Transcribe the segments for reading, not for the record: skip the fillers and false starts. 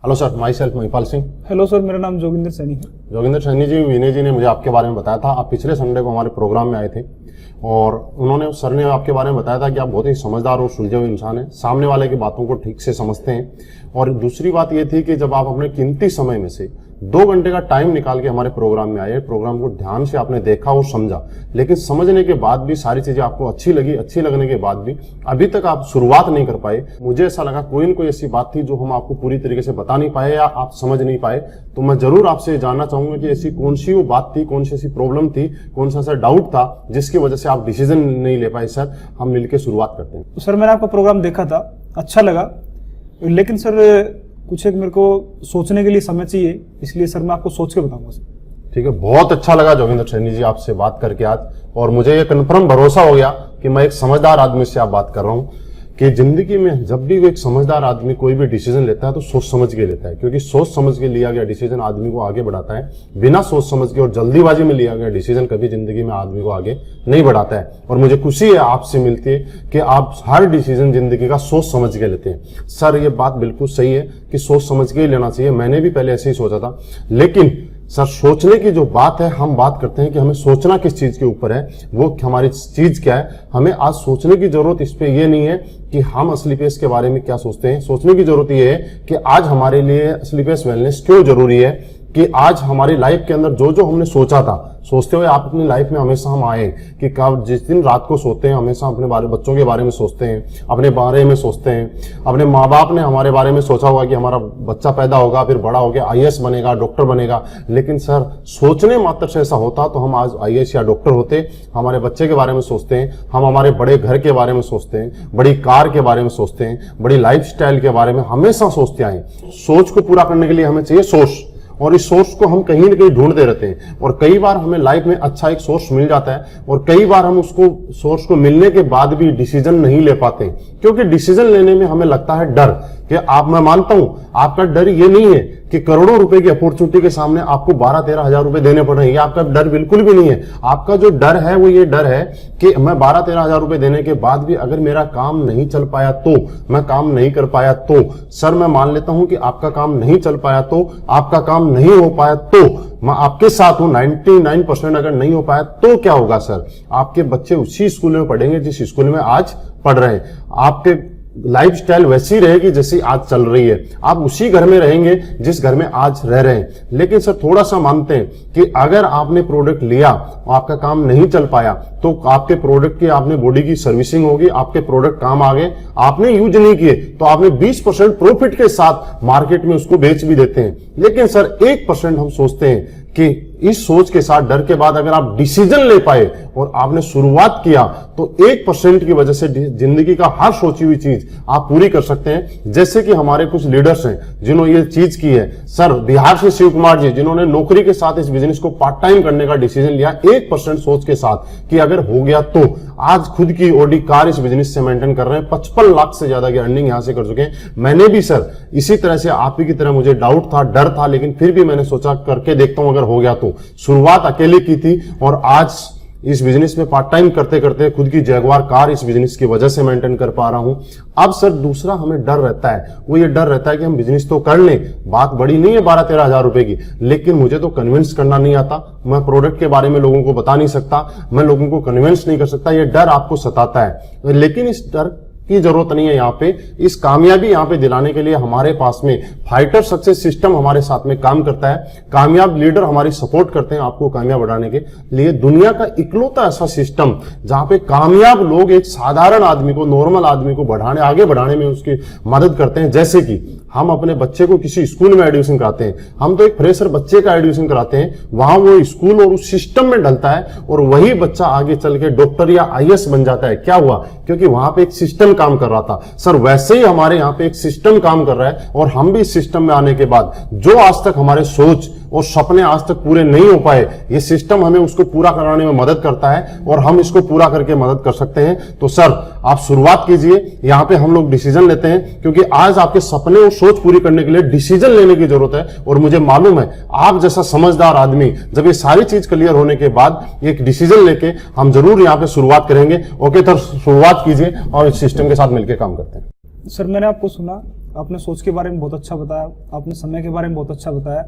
Hello sir, my self Mahipal Singh. Hello sir, मेरा नाम जोगिंदर सैनी है। जोगिंदर सैनी जी, विनय जी ने मुझे आपके बारे में बताया था। आप पिछले संडे को हमारे प्रोग्राम में आए थे और सर ने आपके बारे में बताया था कि आप बहुत ही समझदार और सुलझे हुए इंसान हैं, सामने वाले की बातों को ठीक से समझते हैं। और दूसरी बात ये थी कि जब आप अपने कीमती समय में से 2 घंटे का टाइम निकाल के हमारे प्रोग्राम में आए, प्रोग्राम को ध्यान से आपने देखा और समझा, लेकिन समझने के बाद भी सारी चीजें आपको अच्छी लगी। अच्छी लगने के बाद भी अभी तक आप शुरुआत नहीं कर पाए। मुझे ऐसा लगा कोई न कोई ऐसी बात थी जो हम आपको पूरी तरीके से बता नहीं पाए या आप समझ नहीं पाए। तो मैं जरूर आपसे जानना चाहूंगा कि ऐसी कौन सी वो बात थी, कौन सी ऐसी प्रॉब्लम थी, कौन सा ऐसा डाउट था जिसकी वजह से आप डिसीजन नहीं ले पाए। सर, हम मिलकर शुरुआत करते हैं। तो सर, मैंने आपका प्रोग्राम देखा था, अच्छा लगा, लेकिन सर कुछ एक मेरे को सोचने के लिए समय चाहिए, इसलिए सर मैं आपको सोच के बताऊंगा सर। ठीक है, बहुत अच्छा लगा जोगिंदर सैनी जी आपसे बात करके आज, और मुझे ये कन्फर्म भरोसा हो गया कि मैं एक समझदार आदमी से आप बात कर रहा हूं कि जिंदगी में जब भी एक समझदार आदमी कोई भी डिसीजन लेता है तो सोच समझ के लेता है, क्योंकि सोच समझ के लिया गया डिसीजन आदमी को आगे बढ़ाता है। बिना सोच समझ के और जल्दीबाजी में लिया गया डिसीजन कभी जिंदगी में आदमी को आगे नहीं बढ़ाता है। और मुझे खुशी है आपसे मिलती है कि आप हर डिसीजन जिंदगी का सोच समझ के लेते हैं। सर, ये बात बिल्कुल सही है कि सोच समझ के ही लेना चाहिए। मैंने भी पहले ऐसे ही सोचा था, लेकिन सर सोचने की जो बात है, हम बात करते हैं कि हमें सोचना किस चीज के ऊपर है, वो हमारी चीज क्या है। हमें आज सोचने की जरूरत इस पे ये नहीं है कि हम स्लीपेस के बारे में क्या सोचते हैं। सोचने की जरूरत ये है कि आज हमारे लिए स्लीपेस वेलनेस क्यों जरूरी है, कि आज हमारी लाइफ के अंदर जो जो हमने सोचा था, सोचते हुए आप अपनी लाइफ में हमेशा हम आए कि कब जिस दिन रात को सोते हैं हमेशा अपने बच्चों के बारे में सोचते हैं, अपने बारे में सोचते हैं। अपने माँ बाप ने हमारे बारे में सोचा होगा कि हमारा बच्चा पैदा होगा, फिर बड़ा होकर IAS बनेगा, डॉक्टर बनेगा। लेकिन सर, सोचने मात्र से ऐसा होता तो हम आज IAS या डॉक्टर होते। हमारे बच्चे के बारे में सोचते हैं, हम हमारे बड़े घर के बारे में सोचते हैं, बड़ी कार के बारे में सोचते हैं, बड़ी लाइफ स्टाइल के बारे में हमेशा सोचते आए। सोच को पूरा करने के लिए हमें चाहिए सोर्स, और इस सोर्स को हम कहीं न कहीं ढूंढते रहते हैं। और कई बार हमें लाइफ में अच्छा एक सोर्स मिल जाता है, और कई बार हम उसको सोर्स को मिलने के बाद भी डिसीजन नहीं ले पाते, क्योंकि डिसीजन लेने में हमें लगता है डर। कि मैं मानता हूं आपका डर ये नहीं है कि करोड़ों रुपए की अपॉर्चुनिटी के सामने आपको 12-13 हजार रुपए देने पड़ रहे हैं। ये आपका डर बिल्कुल भी नहीं है। आपका जो डर है वो ये डर है कि मैं 12-13 हजार रुपए देने के बाद भी अगर मेरा काम नहीं चल पाया तो, मैं काम नहीं कर पाया तो। सर, मैं मान लेता हूं कि आपका काम नहीं चल पाया तो, आपका काम नहीं हो पाया तो, मैं आपके साथ हूं। 99% अगर नहीं हो पाया तो क्या होगा सर? आपके बच्चे उसी स्कूल में पढ़ेंगे जिस स्कूल में आज पढ़ रहे हैं। आपके लाइफ स्टाइल वैसी रहेगी जैसी आज चल रही है। आप उसी घर में रहेंगे जिस घर में आज रह रहे हैं। लेकिन सर, थोड़ा सा मानते हैं कि अगर आपने प्रोडक्ट लिया और आपका काम नहीं चल पाया तो आपके प्रोडक्ट की आपने बॉडी की सर्विसिंग होगी, आपके प्रोडक्ट काम आ गए, आपने यूज नहीं किए तो आपने 20% प्रॉफिट के साथ मार्केट में उसको बेच भी देते हैं। लेकिन सर 1% हम सोचते हैं कि इस सोच के साथ, डर के बाद अगर आप डिसीजन ले पाए और आपने शुरुआत किया तो 1% की वजह से जिंदगी का हर सोची हुई चीज आप पूरी कर सकते हैं। जैसे कि हमारे कुछ लीडर्स हैं जिन्होंने ये चीज की है। सर, बिहार से शिव कुमार जी, जिन्होंने नौकरी के साथ इस बिजनेस को पार्ट टाइम करने का डिसीजन लिया 1% सोच के साथ कि अगर हो गया तो। आज खुद की ऑडी कार इस बिजनेस से मेंटेन कर रहे हैं, 55 लाख से ज्यादा की अर्निंग यहां से कर चुके हैं। मैंने भी सर इसी तरह से आप ही की तरह मुझे डाउट था, डर था, लेकिन फिर भी मैंने सोचा करके देखता हूं अगर हो गया तो। शुरुआत अकेले की थी और आज इस बिजनेस में पार्ट टाइम करते करते खुद की जैगवार कार इस बिजनेस की वजह से मेंटेन कर पा रहा हूं। अब सर दूसरा हमें डर रहता है, वो ये डर रहता है कि हम बिजनेस तो कर लें, बात बड़ी नहीं है 12-13 हजार रुपए की, लेकिन मुझे तो कन्विंस करना नहीं आता। मैं प्रोडक्ट के बारे में लोगों को बता नहीं सकता, मैं लोगों को कन्विंस नहीं कर सकता। ये डर आपको सताता है, लेकिन इस डर की जरूरत नहीं है। यहाँ पे इस कामयाबी यहाँ पे दिलाने के लिए हमारे पास में फाइटर सक्सेस सिस्टम हमारे साथ में काम करता है। कामयाब लीडर हमारी सपोर्ट करते हैं आपको कामयाब बनाने के लिए। दुनिया का इकलौता ऐसा सिस्टम जहां पे कामयाब लोग एक साधारण आदमी को, नॉर्मल आदमी को आगे बढ़ाने में उसकी मदद करते हैं। जैसे कि हम अपने बच्चे को किसी स्कूल में एडमिशन कराते हैं, हम तो एक फ्रेशर बच्चे का एडमिशन कराते हैं, वहां वो स्कूल और उस सिस्टम में ढलता है और वही बच्चा आगे चल के डॉक्टर या IAS बन जाता है। क्या हुआ? क्योंकि वहां पे एक सिस्टम काम कर रहा था। सर, वैसे ही हमारे यहाँ पे एक सिस्टम काम कर रहा है और हम भी इस सिस्टम में आने के बाद जो आज तक हमारे सोच और सपने आज तक पूरे नहीं हो पाए, ये सिस्टम हमें उसको पूरा कराने में मदद करता है और हम इसको पूरा करके मदद कर सकते हैं। तो सर, आप शुरुआत कीजिए। यहाँ पे हम लोग डिसीजन लेते हैं क्योंकि आज आपके सपने और सोच पूरी करने के लिए डिसीजन लेने की जरूरत है। और मुझे मालूम है आप जैसा समझदार आदमी जब ये सारी चीज क्लियर होने के बाद एक डिसीजन लेके हम जरूर यहाँ पे शुरुआत करेंगे। ओके, तो शुरुआत कीजिए और इस सिस्टम के साथ मिलकर काम करते हैं। सर, मैंने आपको सुना आपने सोच के बारे में बहुत अच्छा बताया, आपने समय के बारे में बहुत अच्छा बताया,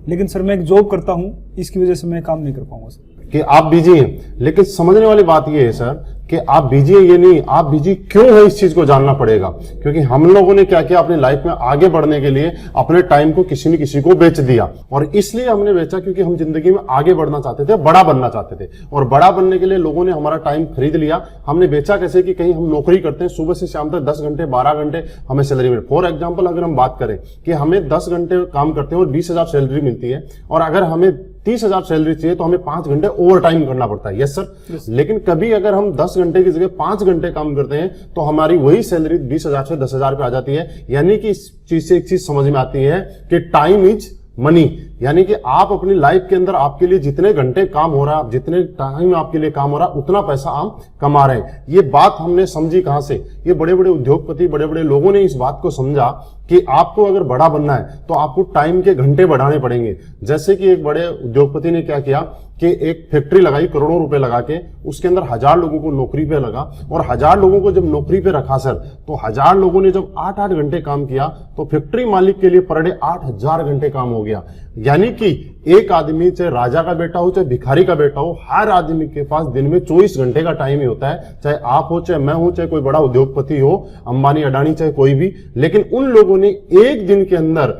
लेकिन सर मैं एक जॉब करता हूँ, इसकी वजह से मैं काम नहीं कर पाऊंगा सर। कि आप बिजी हैं, लेकिन समझने वाली बात ये है सर कि आप बिजी हैं ये नहीं, आप बिजी क्यों है इस चीज को जानना पड़ेगा। क्योंकि हम लोगों ने क्या किया, अपनी लाइफ में आगे बढ़ने के लिए अपने टाइम को किसी न किसी को बेच दिया। और इसलिए हमने बेचा क्योंकि हम जिंदगी में आगे बढ़ना चाहते थे, बड़ा बनना चाहते थे, और बड़ा बनने के लिए लोगों ने हमारा टाइम खरीद लिया। हमने बेचा कैसे कि कहीं हम नौकरी करते हैं, सुबह से शाम तक 10 घंटे 12 घंटे हमें सैलरी मिले। फॉर एग्जाम्पल अगर हम बात करें कि हमें 10 घंटे काम करते हैं और 20,000 सैलरी मिलती है, और अगर हमें 30,000 सैलरी चाहिए तो हमें 5 घंटे ओवर टाइम करना पड़ता है। Yes sir. लेकिन कभी अगर हम 10 घंटे की जगह 5 घंटे काम करते हैं तो हमारी वही सैलरी 20,000 से 10,000 पे आ जाती है। यानी कि इस चीज से एक चीज समझ में आती है कि टाइम इज मनी। यानी कि आप अपनी लाइफ के अंदर आपके लिए जितने घंटे काम हो रहा है, जितने टाइम आपके लिए काम हो रहा है, उतना पैसा आप कमा रहे हैं। ये बात हमने समझी कहां से, ये बड़े बड़े उद्योगपति, बड़े बड़े लोगों ने इस बात को समझा कि आपको अगर बड़ा बनना है तो आपको टाइम के घंटे बढ़ाने पड़ेंगे। जैसे कि एक बड़े उद्योगपति ने क्या किया कि एक फैक्ट्री लगाई करोड़ों रुपए लगा के, उसके अंदर 1000 लोगों को नौकरी पे लगा, और 1000 लोगों को जब नौकरी पे रखा सर, तो 1000 लोगों ने जब 8-8 घंटे काम किया तो फैक्ट्री मालिक के लिए पर डे 8000 घंटे काम हो गया। यानी कि एक आदमी, चाहे राजा का बेटा हो चाहे भिखारी का बेटा हो, हर आदमी के पास दिन में 24 घंटे का टाइम ही होता है। चाहे आप हो, चाहे मैं हूं, चाहे कोई बड़ा उद्योगपति हो, अंबानी अडानी, चाहे कोई भी। लेकिन उन लोगों ने एक दिन के अंदर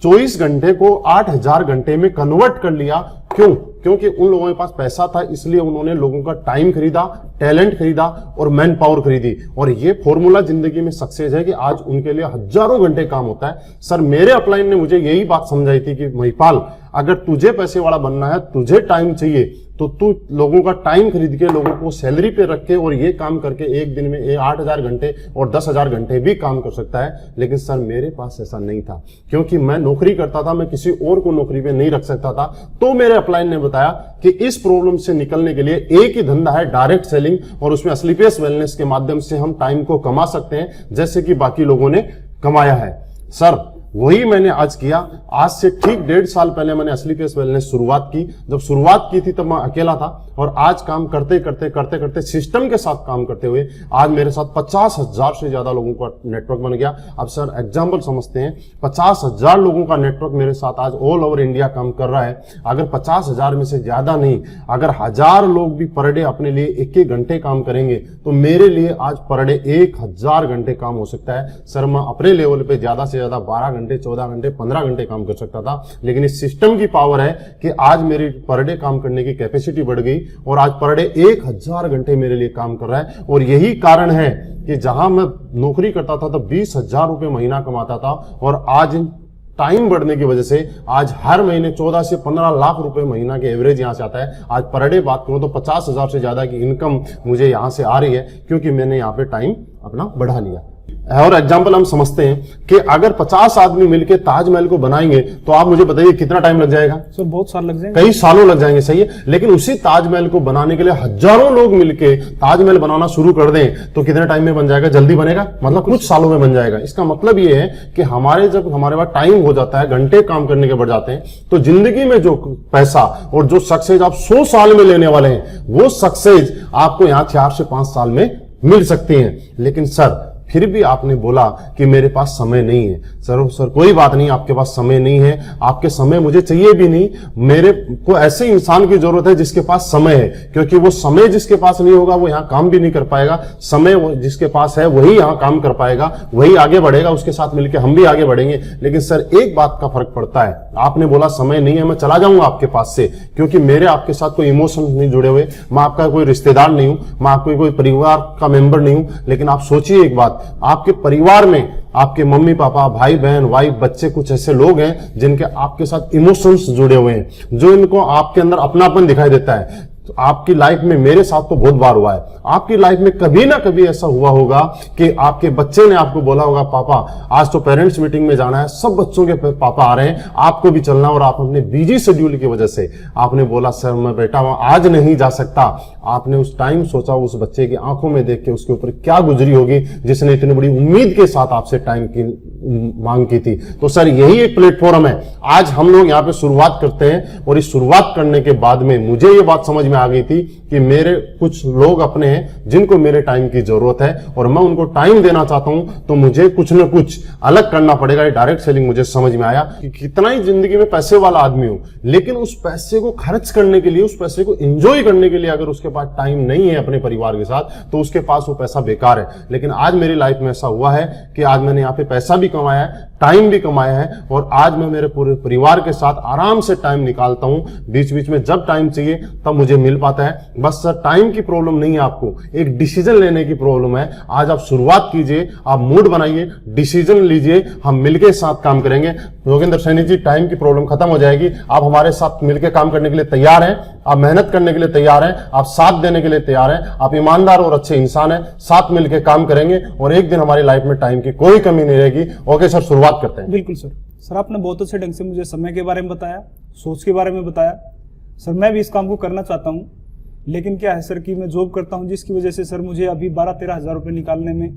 24 घंटे को 8000 घंटे में कन्वर्ट कर लिया। क्यों? क्योंकि उन लोगों के पास पैसा था, इसलिए उन्होंने लोगों का टाइम खरीदा, टैलेंट खरीदा और मैन पावर खरीदी। और ये फॉर्मूला जिंदगी में सक्सेस है कि आज उनके लिए हजारों घंटे काम होता है। सर मेरे अपलाइन ने मुझे यही बात समझाई थी कि महिपाल, अगर तुझे पैसे वाला बनना है, तुझे टाइम चाहिए, तो तू लोगों का टाइम खरीद के, लोगों को सैलरी पे रख के और ये काम करके एक दिन में 8000 घंटे और 10,000 घंटे भी काम कर सकता है। लेकिन सर मेरे पास ऐसा नहीं था, क्योंकि मैं नौकरी करता था, मैं किसी और को नौकरी पे नहीं रख सकता था। तो मेरे अपलाइन ने बताया कि इस प्रॉब्लम से निकलने के लिए एक ही धंधा है, डायरेक्ट सेलिंग, और उसमें स्लीपियस वेलनेस के माध्यम से हम टाइम को कमा सकते हैं, जैसे कि बाकी लोगों ने कमाया है। सर वही मैंने आज किया। आज से ठीक 1.5 साल पहले मैंने स्लीपियस वेलनेस शुरुआत की। जब शुरुआत की थी तब मैं अकेला था, और आज काम करते करते सिस्टम के साथ काम करते हुए आज मेरे साथ 50,000 से ज्यादा लोगों का नेटवर्क बन गया। अब सर एग्जाम्पल समझते हैं, 50,000 लोगों का नेटवर्क मेरे साथ आज ऑल ओवर इंडिया काम कर रहा है। अगर 50,000 में से ज्यादा नहीं, अगर 1000 लोग भी पर डे अपने लिए 1-1 घंटे काम करेंगे तो मेरे लिए आज पर डे 1000 घंटे काम हो सकता है। सर मैं अपने लेवल पे ज्यादा से ज्यादा 12 घंटे, 14 घंटे, 15 घंटे काम कर सकता था, लेकिन इस सिस्टम की पावर है कि आज मेरी पर डे काम करने की कैपेसिटी बढ़ गई और आज पर डे 1000 घंटे मेरे लिए काम कर रहा है। और यही कारण है कि जहां मैं नौकरी करता था तब 20,000 रुपए महीना कमाता था, और आज टाइम बढ़ने की वजह से आज हर महीने 14 से 15 लाख रुपए महीना के एवरेज यहां से आता है। आज पर डे बात करूं तो 50,000 से ज्यादा की इनकम मुझे यहां से आ रही है, क्योंकि मैंने यहां पे टाइम अपना बढ़ा लिया। और एग्जाम्पल हम समझते हैं कि अगर 50 आदमी मिलकर ताजमहल को बनाएंगे तो आप मुझे बताइए कितना टाइम लग जाएगा? सर बहुत साल लग जाएंगे, कई सालों लग जाएंगे, सही है। लेकिन उसी ताजमहल को बनाने के लिए हजारों लोग मिलकर ताजमहल बनाना शुरू कर दें तो कितने टाइम में बन जाएगा? जल्दी बनेगा, मतलब कुछ सालों में बन जाएगा। इसका मतलब ये है कि जब हमारे पास टाइम हो जाता है, घंटे काम करने के बढ़ जाते हैं, तो जिंदगी में जो पैसा और जो सक्सेस आप 100 साल में लेने वाले हैं, वो सक्सेस आपको यहां 4 से 5 साल में मिल सकती है। लेकिन सर फिर भी आपने बोला कि मेरे पास समय नहीं है। सर कोई बात नहीं, आपके पास समय नहीं है, आपके समय मुझे चाहिए भी नहीं। मेरे को ऐसे इंसान की जरूरत है जिसके पास समय है, क्योंकि वो समय जिसके पास नहीं होगा वो यहाँ काम भी नहीं कर पाएगा। समय जिसके पास है वही यहाँ काम कर पाएगा, वही आगे बढ़ेगा, उसके साथ मिलकर हम भी आगे बढ़ेंगे। लेकिन सर एक बात का फर्क पड़ता है, आपने बोला समय नहीं है, मैं चला जाऊंगा आपके पास से, क्योंकि मेरे आपके साथ कोई इमोशन नहीं जुड़े हुए, मैं आपका कोई रिश्तेदार नहीं हूं, मैं आपके कोई परिवार का मेंबर नहीं हूं। लेकिन आप सोचिए एक बात, आपके परिवार में आपके मम्मी पापा, भाई बहन, वाइफ, बच्चे, कुछ ऐसे लोग हैं जिनके आपके साथ इमोशंस जुड़े हुए हैं, जो इनको आपके अंदर अपनापन दिखाई देता है। तो आपकी लाइफ में, मेरे साथ तो बहुत बार हुआ है, आपकी लाइफ में कभी ना कभी ऐसा हुआ होगा कि आपके बच्चे ने आपको बोला होगा, पापा आज तो पेरेंट्स मीटिंग में जाना है, सब बच्चों के पापा आ रहे हैं, आपको भी चलना, और आप अपने बिजी शेड्यूल की वजह से आपने बोला सर मैं बेटा आज नहीं जा सकता। आपने उस टाइम सोचा उस बच्चे की आंखों में देख के उसके ऊपर क्या गुजरी होगी जिसने इतनी बड़ी उम्मीद के साथ आपसे टाइम की मांग की थी। तो सर यही एक प्लेटफॉर्म है, आज हम लोग यहाँ पे शुरुआत करते हैं, और इस शुरुआत करने के बाद में मुझे ये बात समझ में में आ गई थी कि मेरे कुछ लोग अपने हैं जिनको मेरे टाइम की जरूरत है और मैं उनको टाइम देना चाहता हूं, तो मुझे कुछ न कुछ अलग करना पड़ेगा। ये डायरेक्ट सेलिंग मुझे समझ में आया कि कितना ही जिंदगी में पैसे वाला आदमी हो, लेकिन उस पैसे को खर्च करने के लिए, उस पैसे को एंजॉय करने के लिए अगर उसके पास टाइम नहीं है अपने परिवार के साथ, तो उसके पास वो पैसा बेकार है। लेकिन आज मेरी लाइफ में ऐसा हुआ है कि आज मैंने यहाँ पे पैसा भी कमाया है, टाइम भी कमाया है, और आज मैं मेरे पूरे परिवार के साथ आराम से टाइम निकालता हूं। बीच बीच में जब टाइम चाहिए तब मुझे मिल पाता है। बस सर टाइम की प्रॉब्लम नहीं है, आपको एक डिसीजन लेने की प्रॉब्लम है। आज आप शुरुआत कीजिए, आप मूड बनाइए, डिसीजन लीजिए, हम मिलके साथ काम करेंगे। योगेंद्र सैनी जी, टाइम की प्रॉब्लम खत्म हो जाएगी। आप हमारे साथ मिलकर काम करने के लिए तैयार हैं, आप मेहनत करने के लिए तैयार हैं, आप साथ देने के लिए तैयार हैं, आप ईमानदार और अच्छे इंसान हैं, साथ मिलकर काम करेंगे और एक दिन हमारी लाइफ में टाइम की कोई कमी नहीं रहेगी। ओके सर, शुरुआत करते हैं। बिल्कुल सर। सर आपने बहुत अच्छे ढंग से मुझे समय के बारे में बताया, सोच के बारे में बताया। सर मैं भी इस काम को करना चाहता हूँ, लेकिन क्या है सर कि मैं जॉब करता हूँ, जिसकी वजह से सर मुझे अभी 12-13 हज़ार रुपये निकालने में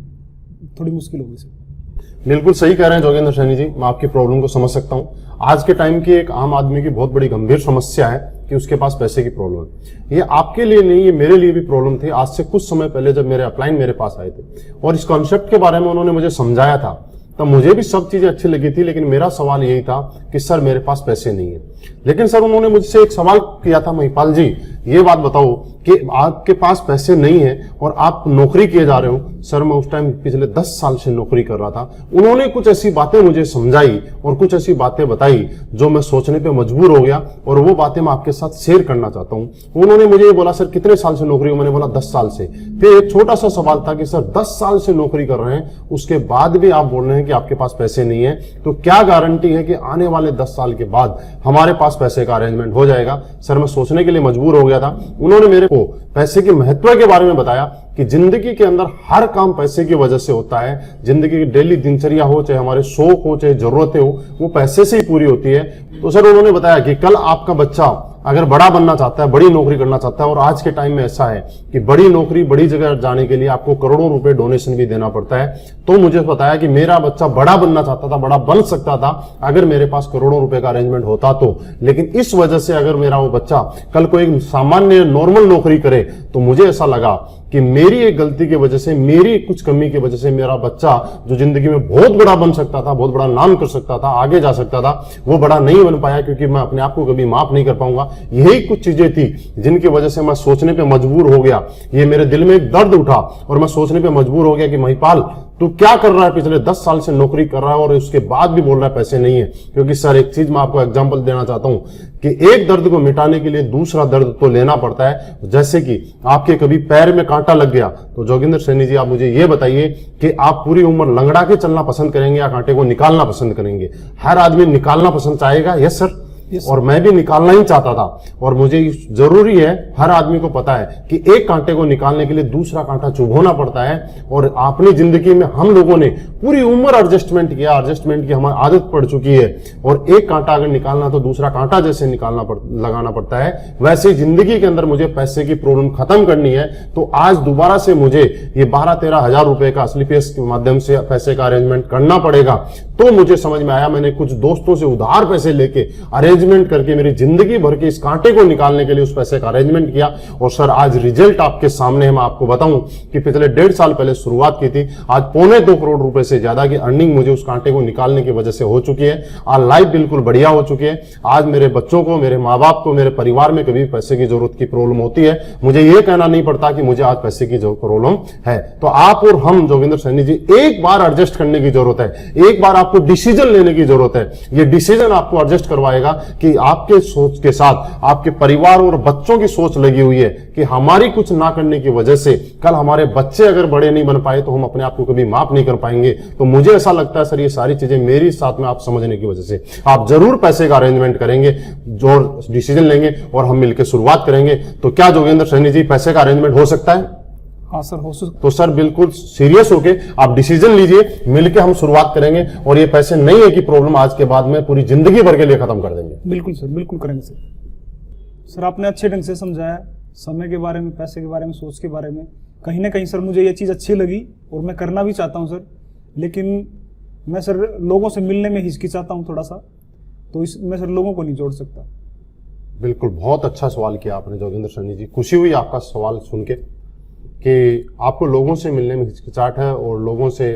थोड़ी मुश्किल होगी सर। बिल्कुल सही कह रहे हैं जोगेंद्र सैनी जी, मैं आपकी प्रॉब्लम को समझ सकता हूं। आज के टाइम की एक आम आदमी की बहुत बड़ी गंभीर समस्या है कि उसके पास पैसे की प्रॉब्लम है। ये आपके लिए नहीं, ये मेरे लिए भी प्रॉब्लम थी। आज से कुछ समय पहले जब मेरे अपलाइन मेरे पास आए थे और इस कॉन्सेप्ट के बारे में उन्होंने मुझे समझाया था, तब मुझे भी सब चीजें अच्छी लगी थी, लेकिन मेरा सवाल यही था कि सर मेरे पास पैसे नहीं है। लेकिन सर उन्होंने मुझसे एक सवाल किया था, महिपाल जी ये बात बताओ कि आपके पास पैसे नहीं है और आप नौकरी किए जा रहे हो। सर मैं उस टाइम पिछले 10 साल से नौकरी कर रहा था। उन्होंने कुछ ऐसी बातें मुझे समझाई और कुछ ऐसी बातें बताई जो मैं सोचने पे मजबूर हो गया, और वो बातें मैं आपके साथ शेयर करना चाहता हूं। उन्होंने मुझे ये बोला, सर कितने साल से नौकरी हो? मैंने बोला 10 साल से। फिर एक छोटा सा सवाल था कि सर 10 साल से नौकरी कर रहे हैं, उसके बाद भी आप बोल रहे हैं कि आपके पास पैसे नहीं है, तो क्या गारंटी है कि आने वाले 10 साल के बाद हमारे पास पैसे का अरेंजमेंट हो जाएगा? सर मैं सोचने के लिए मजबूर हो गया था। उन्होंने मेरे को पैसे के महत्व के बारे में बताया कि जिंदगी के अंदर हर काम पैसे की वजह से होता है। जिंदगी की डेली दिनचर्या हो, चाहे हमारे शौक हो, चाहे जरूरतें हो, वो पैसे से ही पूरी होती है। तो सर उन्होंने बताया कि कल आपका बच्चा अगर बड़ा बनना चाहता है, बड़ी नौकरी करना चाहता है, और आज के टाइम में ऐसा है कि बड़ी नौकरी, बड़ी जगह जाने के लिए आपको करोड़ों रुपए डोनेशन भी देना पड़ता है। तो मुझे बताया कि मेरा बच्चा बड़ा बनना चाहता था, बड़ा बन सकता था अगर मेरे पास करोड़ों रुपए का अरेंजमेंट होता तो। लेकिन इस वजह से अगर मेरा वो बच्चा कल को एक सामान्य नॉर्मल नौकरी करे, तो मुझे ऐसा लगा कि मेरी एक गलती की वजह से, मेरी कुछ कमी की वजह से मेरा बच्चा जो जिंदगी में बहुत बड़ा बन सकता था, बहुत बड़ा नाम कर सकता था, आगे जा सकता था, वो बड़ा नहीं बन पाया, क्योंकि मैं अपने आप को कभी माफ नहीं कर पाऊंगा। यही कुछ चीजें थी जिनकी वजह से मैं सोचने पे मजबूर हो गया। ये मेरे दिल में एक दर्द उठा और मैं सोचने पे मजबूर हो गया कि महिपाल तू क्या कर रहा है? पिछले 10 साल से नौकरी कर रहा है और उसके बाद भी बोल रहा है पैसे नहीं है। क्योंकि सर एक चीज मैं आपको एग्जांपल देना चाहता हूं कि एक दर्द को मिटाने के लिए दूसरा दर्द तो लेना पड़ता है। जैसे कि आपके कभी पैर में कांटा लग गया, तो जोगिंदर सैनी जी आप मुझे ये बताइए कि आप पूरी उम्र लंगड़ा के चलना पसंद करेंगे या कांटे को निकालना पसंद करेंगे? हर आदमी निकालना पसंद चाहेगा। यस सर, और मैं भी निकालना ही चाहता था। और मुझे जरूरी है, हर आदमी को पता है कि एक कांटे को निकालने के लिए दूसरा कांटा चुभोना पड़ता है। और अपनी जिंदगी में हम लोगों ने पूरी उम्र एडजस्टमेंट की हमारी आदत पड़ चुकी है। और एक कांटा अगर निकालना तो दूसरा कांटा जैसे लगाना पड़ता है, वैसे जिंदगी के अंदर मुझे पैसे की प्रॉब्लम खत्म करनी है। तो आज दोबारा से मुझे ये 12-13 हजार रुपए का स्लीपियस के माध्यम से पैसे का अरेंजमेंट करना पड़ेगा। तो मुझे समझ में आया, मैंने कुछ दोस्तों से उधार पैसे लेके अरेंजमेंट करके मेरी जिंदगी भर के इस कांटे को निकालने के लिए उस पैसे का अरेंजमेंट किया। और सर आज रिजल्ट आपके सामने है। मैं आपको बताऊं कि पिछले 1.5 साल पहले शुरुआत की थी, आज 2.25 करोड़ रुपए से ज्यादा की अर्निंग मुझे उस कांटे को निकालने की वजह से हो चुकी है। आज लाइफ बिल्कुल बढ़िया हो चुकी है। आज मेरे बच्चों को, मेरे माँ बाप को, मेरे परिवार में कभी पैसे की जरूरत की प्रॉब्लम होती है, मुझे ये कहना नहीं पड़ता कि मुझे आज पैसे की प्रॉब्लम है। तो आप और हम जोगिंदर सैनी जी, एक बार एडजस्ट करने की जरूरत है, एक बार आपको डिसीजन लेने की जरूरत है। ये डिसीजन आपको एडजस्ट करवाएगा कि आपके सोच के साथ आपके परिवार और बच्चों की सोच लगी हुई है कि हमारी कुछ ना करने की वजह से कल हमारे बच्चे अगर बड़े नहीं बन पाए तो हम अपने आप को कभी माफ नहीं कर पाएंगे। तो मुझे ऐसा लगता है सर ये सारी चीजें मेरी साथ में आप समझने की वजह से आप जरूर पैसे का अरेंजमेंट करेंगे, जो डिसीजन लेंगे और हम मिलकर शुरुआत करेंगे। तो क्या जोगेंद्र सैनी जी पैसे का अरेंजमेंट हो सकता है? हाँ सर, हो सकता। तो सर बिल्कुल सीरियस होके आप डिसीजन लीजिए, मिलके हम शुरुआत करेंगे और ये पैसे नहीं है कि प्रॉब्लम आज के बाद में पूरी जिंदगी भर के लिए खत्म कर देंगे। बिल्कुल सर, बिल्कुल करेंगे सर। सर आपने अच्छे ढंग से समझाया, समय के बारे में, पैसे के बारे में, सोच के बारे में। कहीं ना कहीं सर मुझे ये चीज़ अच्छी लगी और मैं करना भी चाहता हूँ सर। लेकिन मैं सर लोगों से मिलने में हिचकिचाता हूँ थोड़ा सा, तो मैं सर लोगों को नहीं जोड़ सकता। बिल्कुल, बहुत अच्छा सवाल किया आपने जोगिंदर सैनी जी। खुशी हुई आपका सवाल सुन के कि आपको लोगों से मिलने में हिचकिचाहट है और लोगों से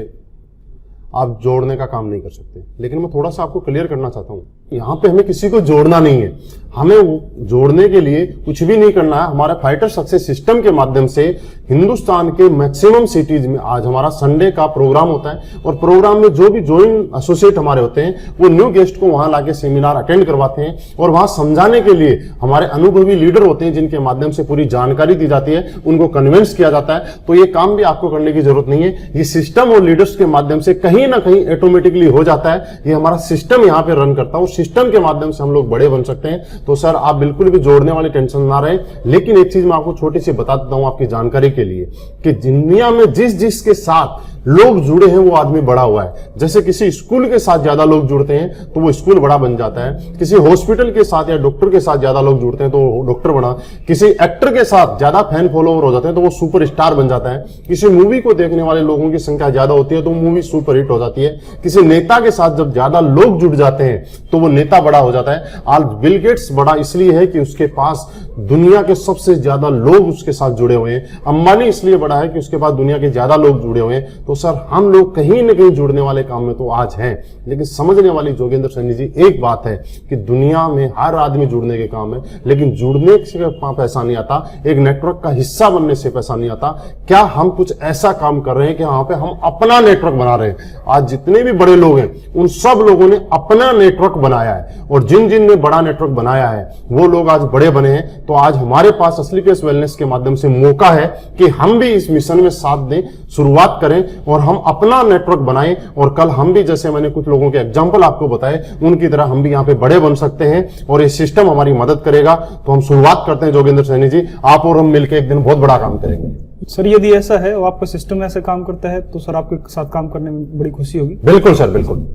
आप जोड़ने का काम नहीं कर सकते। लेकिन मैं थोड़ा सा आपको क्लियर करना चाहता हूँ, यहाँ पे हमें किसी को जोड़ना नहीं है, हमें जोड़ने के लिए कुछ भी नहीं करना है। हमारा फाइटर सक्सेस सिस्टम के माध्यम से हिंदुस्तान के मैक्सिमम सिटीज में आज हमारा संडे का प्रोग्राम होता है और प्रोग्राम में जो भी ज्वाइन एसोसिएट हमारे होते हैं वो न्यू गेस्ट को वहां लाके सेमिनार अटेंड करवाते हैं और वहां समझाने के लिए हमारे अनुभवी लीडर होते हैं जिनके माध्यम से पूरी जानकारी दी जाती है, उनको कन्विंस किया जाता है। तो ये काम भी आपको करने की जरूरत नहीं है, ये सिस्टम और लीडर्स के माध्यम से कहीं ना कहीं ऑटोमेटिकली हो जाता है। ये हमारा सिस्टम यहाँ पे रन करता है और सिस्टम के माध्यम से हम लोग बड़े बन सकते हैं। तो सर आप बिल्कुल भी जोड़ने वाली टेंशन ना रहे। लेकिन एक चीज मैं आपको छोटी सी बता देता हूं आपकी जानकारी के लिए कि दुनिया में जिस के साथ लोग जुड़े हैं वो आदमी बड़ा हुआ है। जैसे किसी स्कूल के साथ ज्यादा लोग जुड़ते हैं तो वो स्कूल बड़ा बन जाता है, किसी हॉस्पिटल के साथ या डॉक्टर के साथ ज्यादा लोग जुड़ते हैं तो वो डॉक्टर बना, किसी एक्टर के साथ ज्यादा फैन फॉलोवर हो जाते हैं तो वो सुपर स्टार बन जाता है, किसी मूवी को देखने वाले लोगों की संख्या ज्यादा होती है तो मूवी सुपर हिट हो जाती है, किसी नेता के साथ जब ज्यादा लोग जुड़ जाते हैं तो वो नेता बड़ा हो जाता है। आज बिल गेट्स बड़ा इसलिए है कि उसके पास दुनिया के सबसे ज्यादा लोग उसके साथ जुड़े हुए हैं। अंबानी इसलिए बड़ा है कि उसके पास दुनिया के ज्यादा लोग जुड़े हुए हैं। तो सर हम लोग कहीं न कहीं जुड़ने वाले काम में तो आज हैं, लेकिन समझने वाली जोगिंदर सैनी जी एक बात है कि दुनिया में हर आदमी जुड़ने के काम है, लेकिन जुड़ने से पैसा नहीं आता, एक नेटवर्क का हिस्सा बनने से पैसा नहीं आता। क्या हम कुछ ऐसा काम कर रहे हैं कि वहां पे हम अपना नेटवर्क बना रहे हैं। आज जितने भी बड़े लोग हैं उन सब लोगों ने अपना नेटवर्क बनाया है और जिन जिन ने बड़ा नेटवर्क बनाया है वो लोग आज बड़े बने हैं। तो आज हमारे पास असलीपियस वेलनेस के माध्यम से मौका है कि हम भी इस मिशन में साथ दें, शुरुआत करें और हम अपना नेटवर्क बनाएं और कल हम भी, जैसे मैंने कुछ लोगों के एग्जांपल आपको बताए, उनकी तरह हम भी यहां पे बड़े बन सकते हैं और ये सिस्टम हमारी मदद करेगा। तो हम शुरुआत करते हैं जोगिंदर सैनी जी, आप और हम मिलकर एक दिन बहुत बड़ा काम करेंगे। सर यदि ऐसा है और आपका सिस्टम ऐसे काम करता है तो सर आपके साथ काम करने में बड़ी खुशी होगी। बिल्कुल सर, बिल्कुल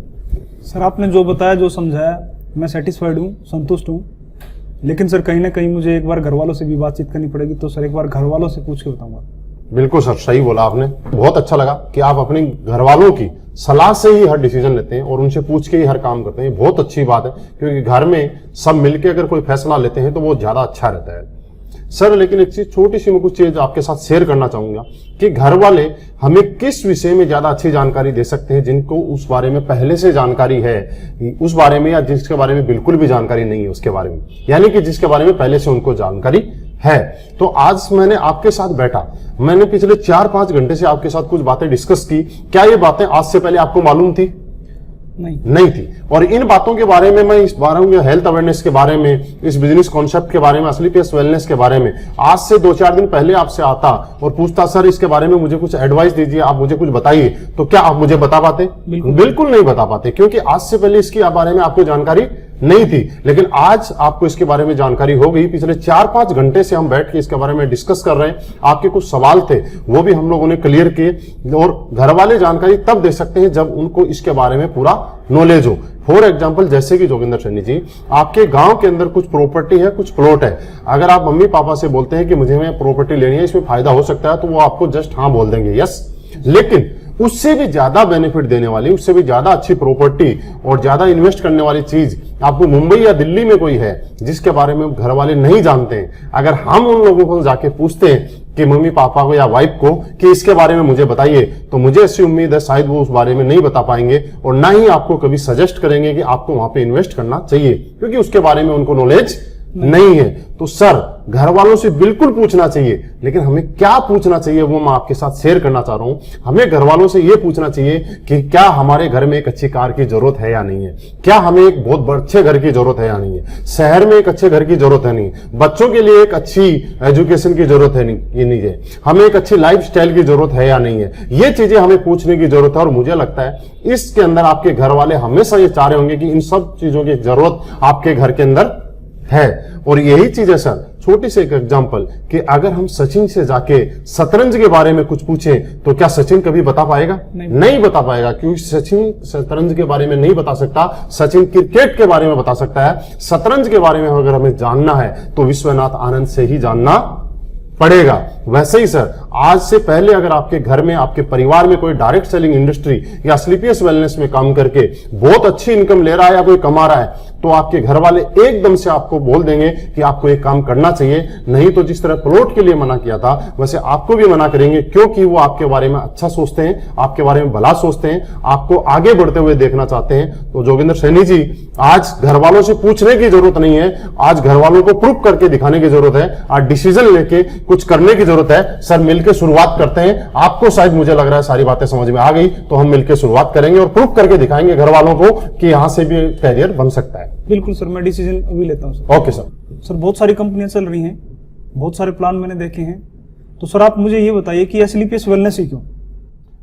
सर। आपने जो बताया, जो समझाया, मैं सेटिस्फाइड हूँ, संतुष्ट हूँ। लेकिन सर कहीं ना कहीं मुझे एक बार घर वालों से भी बातचीत करनी पड़ेगी। तो सर एक बार घर वालों से पूछ के बताऊंगा। बिल्कुल सर, सही बोला आपने। बहुत अच्छा लगा कि आप अपने घर वालों की सलाह से ही हर डिसीजन लेते हैं और उनसे पूछ के ही हर काम करते हैं। बहुत अच्छी बात है, क्योंकि घर में सब मिलकर अगर कोई फैसला लेते हैं तो वो ज्यादा अच्छा रहता है सर। लेकिन एक चीज, छोटी सी मैं कुछ चीज आपके साथ शेयर करना चाहूंगा कि घर वाले हमें किस विषय में ज्यादा अच्छी जानकारी दे सकते हैं, जिनको उस बारे में पहले से जानकारी है उस बारे में, या जिसके बारे में बिल्कुल भी जानकारी नहीं है उसके बारे में, यानी कि जिसके बारे में पहले से उनको जानकारी है। तो आज मैंने आपके साथ बैठा, मैंने पिछले 4-5 घंटे से आपके साथ कुछ बातें डिस्कस की। क्या ये बातें आज से पहले आपको मालूम थी? नहीं थी। और इन बातों के बारे में, मैं इस बारे में हेल्थ अवेयरनेस के बारे में, इस बिजनेस कॉन्सेप्ट के बारे में, असलीपियस वेलनेस के बारे में आज से 2-4 दिन पहले आपसे आता और पूछता सर इसके बारे में मुझे कुछ एडवाइस दीजिए, आप मुझे कुछ बताइए, तो क्या आप मुझे बता पाते? बिल्कुल नहीं बता पाते, क्योंकि आज से पहले इसके बारे में आपको जानकारी नहीं थी। लेकिन आज आपको इसके बारे में जानकारी हो गई। पिछले 4-5 घंटे से हम बैठ के इसके बारे में डिस्कस कर रहे हैं। आपके कुछ सवाल थे वो भी हम लोगों ने क्लियर किए। और घर वाले जानकारी तब दे सकते हैं जब उनको इसके बारे में पूरा नॉलेज हो। फॉर एग्जाम्पल, जैसे कि जोगिंदर सैनी जी, आपके गांव के अंदर कुछ प्रॉपर्टी है, कुछ प्लॉट है। अगर आप मम्मी पापा से बोलते हैं कि मुझे मैं प्रॉपर्टी लेनी है, इसमें फायदा हो सकता है, तो वो आपको जस्ट हाँ बोल देंगे, यस। लेकिन उससे भी ज्यादा बेनिफिट देने वाली, उससे भी ज्यादा अच्छी प्रॉपर्टी और ज्यादा इन्वेस्ट करने वाली चीज आपको मुंबई या दिल्ली में कोई है जिसके बारे में घर वाले नहीं जानते हैं। अगर हम उन लोगों को जाके पूछते हैं कि मम्मी पापा को या वाइफ को कि इसके बारे में मुझे बताइए, तो मुझे ऐसी उम्मीद है शायद वो उस बारे में नहीं बता पाएंगे और ना ही आपको कभी सजेस्ट करेंगे कि आपको वहां पे इन्वेस्ट करना चाहिए, क्योंकि उसके बारे में उनको नॉलेज नहीं है। तो सर घर वालों से बिल्कुल पूछना चाहिए, लेकिन हमें क्या पूछना चाहिए वो मैं आपके साथ शेयर करना चाह रहा हूं। हमें घर वालों से यह पूछना चाहिए कि क्या हमारे घर में एक अच्छी कार की जरूरत है या नहीं है, क्या हमें एक बहुत अच्छे घर की जरूरत है या नहीं है, शहर में एक अच्छे घर की जरूरत है नहीं, बच्चों के लिए एक अच्छी एजुकेशन की जरूरत है नहीं है, हमें एक अच्छी लाइफ स्टाइल की जरूरत है या नहीं है। ये चीजें हमें पूछने की जरूरत है और मुझे लगता है इसके अंदर आपके घर वाले हमेशा ये चाह रहे होंगे कि इन सब चीजों की जरूरत आपके घर के अंदर है। और यही चीज है सर, छोटी सी एक एग्जांपल कि अगर हम सचिन से जाके शतरंज के बारे में कुछ पूछें तो क्या सचिन कभी बता पाएगा? नहीं बता पाएगा, क्योंकि सचिन शतरंज के बारे में नहीं बता सकता। सचिन क्रिकेट के बारे में बता सकता है। शतरंज के बारे में अगर हमें जानना है तो विश्वनाथ आनंद से ही जानना पड़ेगा। वैसे ही सर, आज से पहले अगर आपके घर में, आपके परिवार में कोई डायरेक्ट सेलिंग इंडस्ट्री या स्लीपियस वेलनेस में काम करके बहुत अच्छी इनकम ले रहा है या कोई कमा रहा है, तो आपके घर वाले एकदम से आपको बोल देंगे कि आपको एक काम करना चाहिए। नहीं तो जिस तरह प्लॉट के लिए मना किया था वैसे आपको भी मना करेंगे, क्योंकि वो आपके बारे में अच्छा सोचते हैं, आपके बारे में भला सोचते हैं, आपको आगे बढ़ते हुए देखना चाहते हैं। तो जोगिंदर सैनी जी, आज घर वालों से पूछने की जरूरत नहीं है, आज घर वालों को प्रूफ करके दिखाने की जरूरत है, आज डिसीजन लेके कुछ करने की जरूरत है। सर मिलकर शुरुआत करते हैं। आपको शायद मुझे लग रहा है सारी बातें समझ में आ गई, तो हम मिलकर शुरुआत करेंगे और प्रूफ करके दिखाएंगे घर वालों को कि यहां से भी कैरियर बन सकता है। बिल्कुल सर, मैं डिसीजन अभी लेता हूँ सर। Okay sir. सर बहुत सारी कंपनियां चल रही हैं, बहुत सारे प्लान मैंने देखे हैं, तो सर आप मुझे ये बताइए कि एसलीपीएस वेलनेस ही क्यों?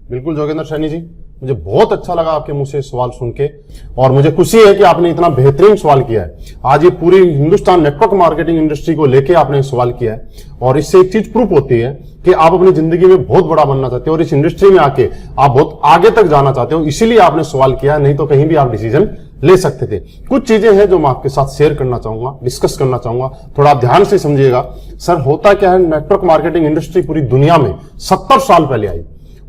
बिल्कुल जोगिंदर सैनी जी, मुझे बहुत अच्छा लगा आपके मुंह से सवाल सुन के, और मुझे खुशी है कि आपने इतना बेहतरीन सवाल किया है। आज ये पूरी हिंदुस्तान नेटवर्क मार्केटिंग इंडस्ट्री को लेके आपने सवाल किया है, और इससे एक चीज प्रूफ होती है कि आप अपनी जिंदगी में बहुत बड़ा बनना चाहते हो और इस इंडस्ट्री में आके आप बहुत आगे तक जाना चाहते हो, इसीलिए आपने सवाल किया, नहीं तो कहीं भी आप डिसीजन ले सकते थे। कुछ चीजें हैं जो मैं आपके साथ शेयर करना चाहूंगा, डिस्कस करना चाहूंगा, थोड़ा आप ध्यान से समझिएगा। सर होता क्या है, नेटवर्क मार्केटिंग इंडस्ट्री पूरी दुनिया में 70 साल पहले आई,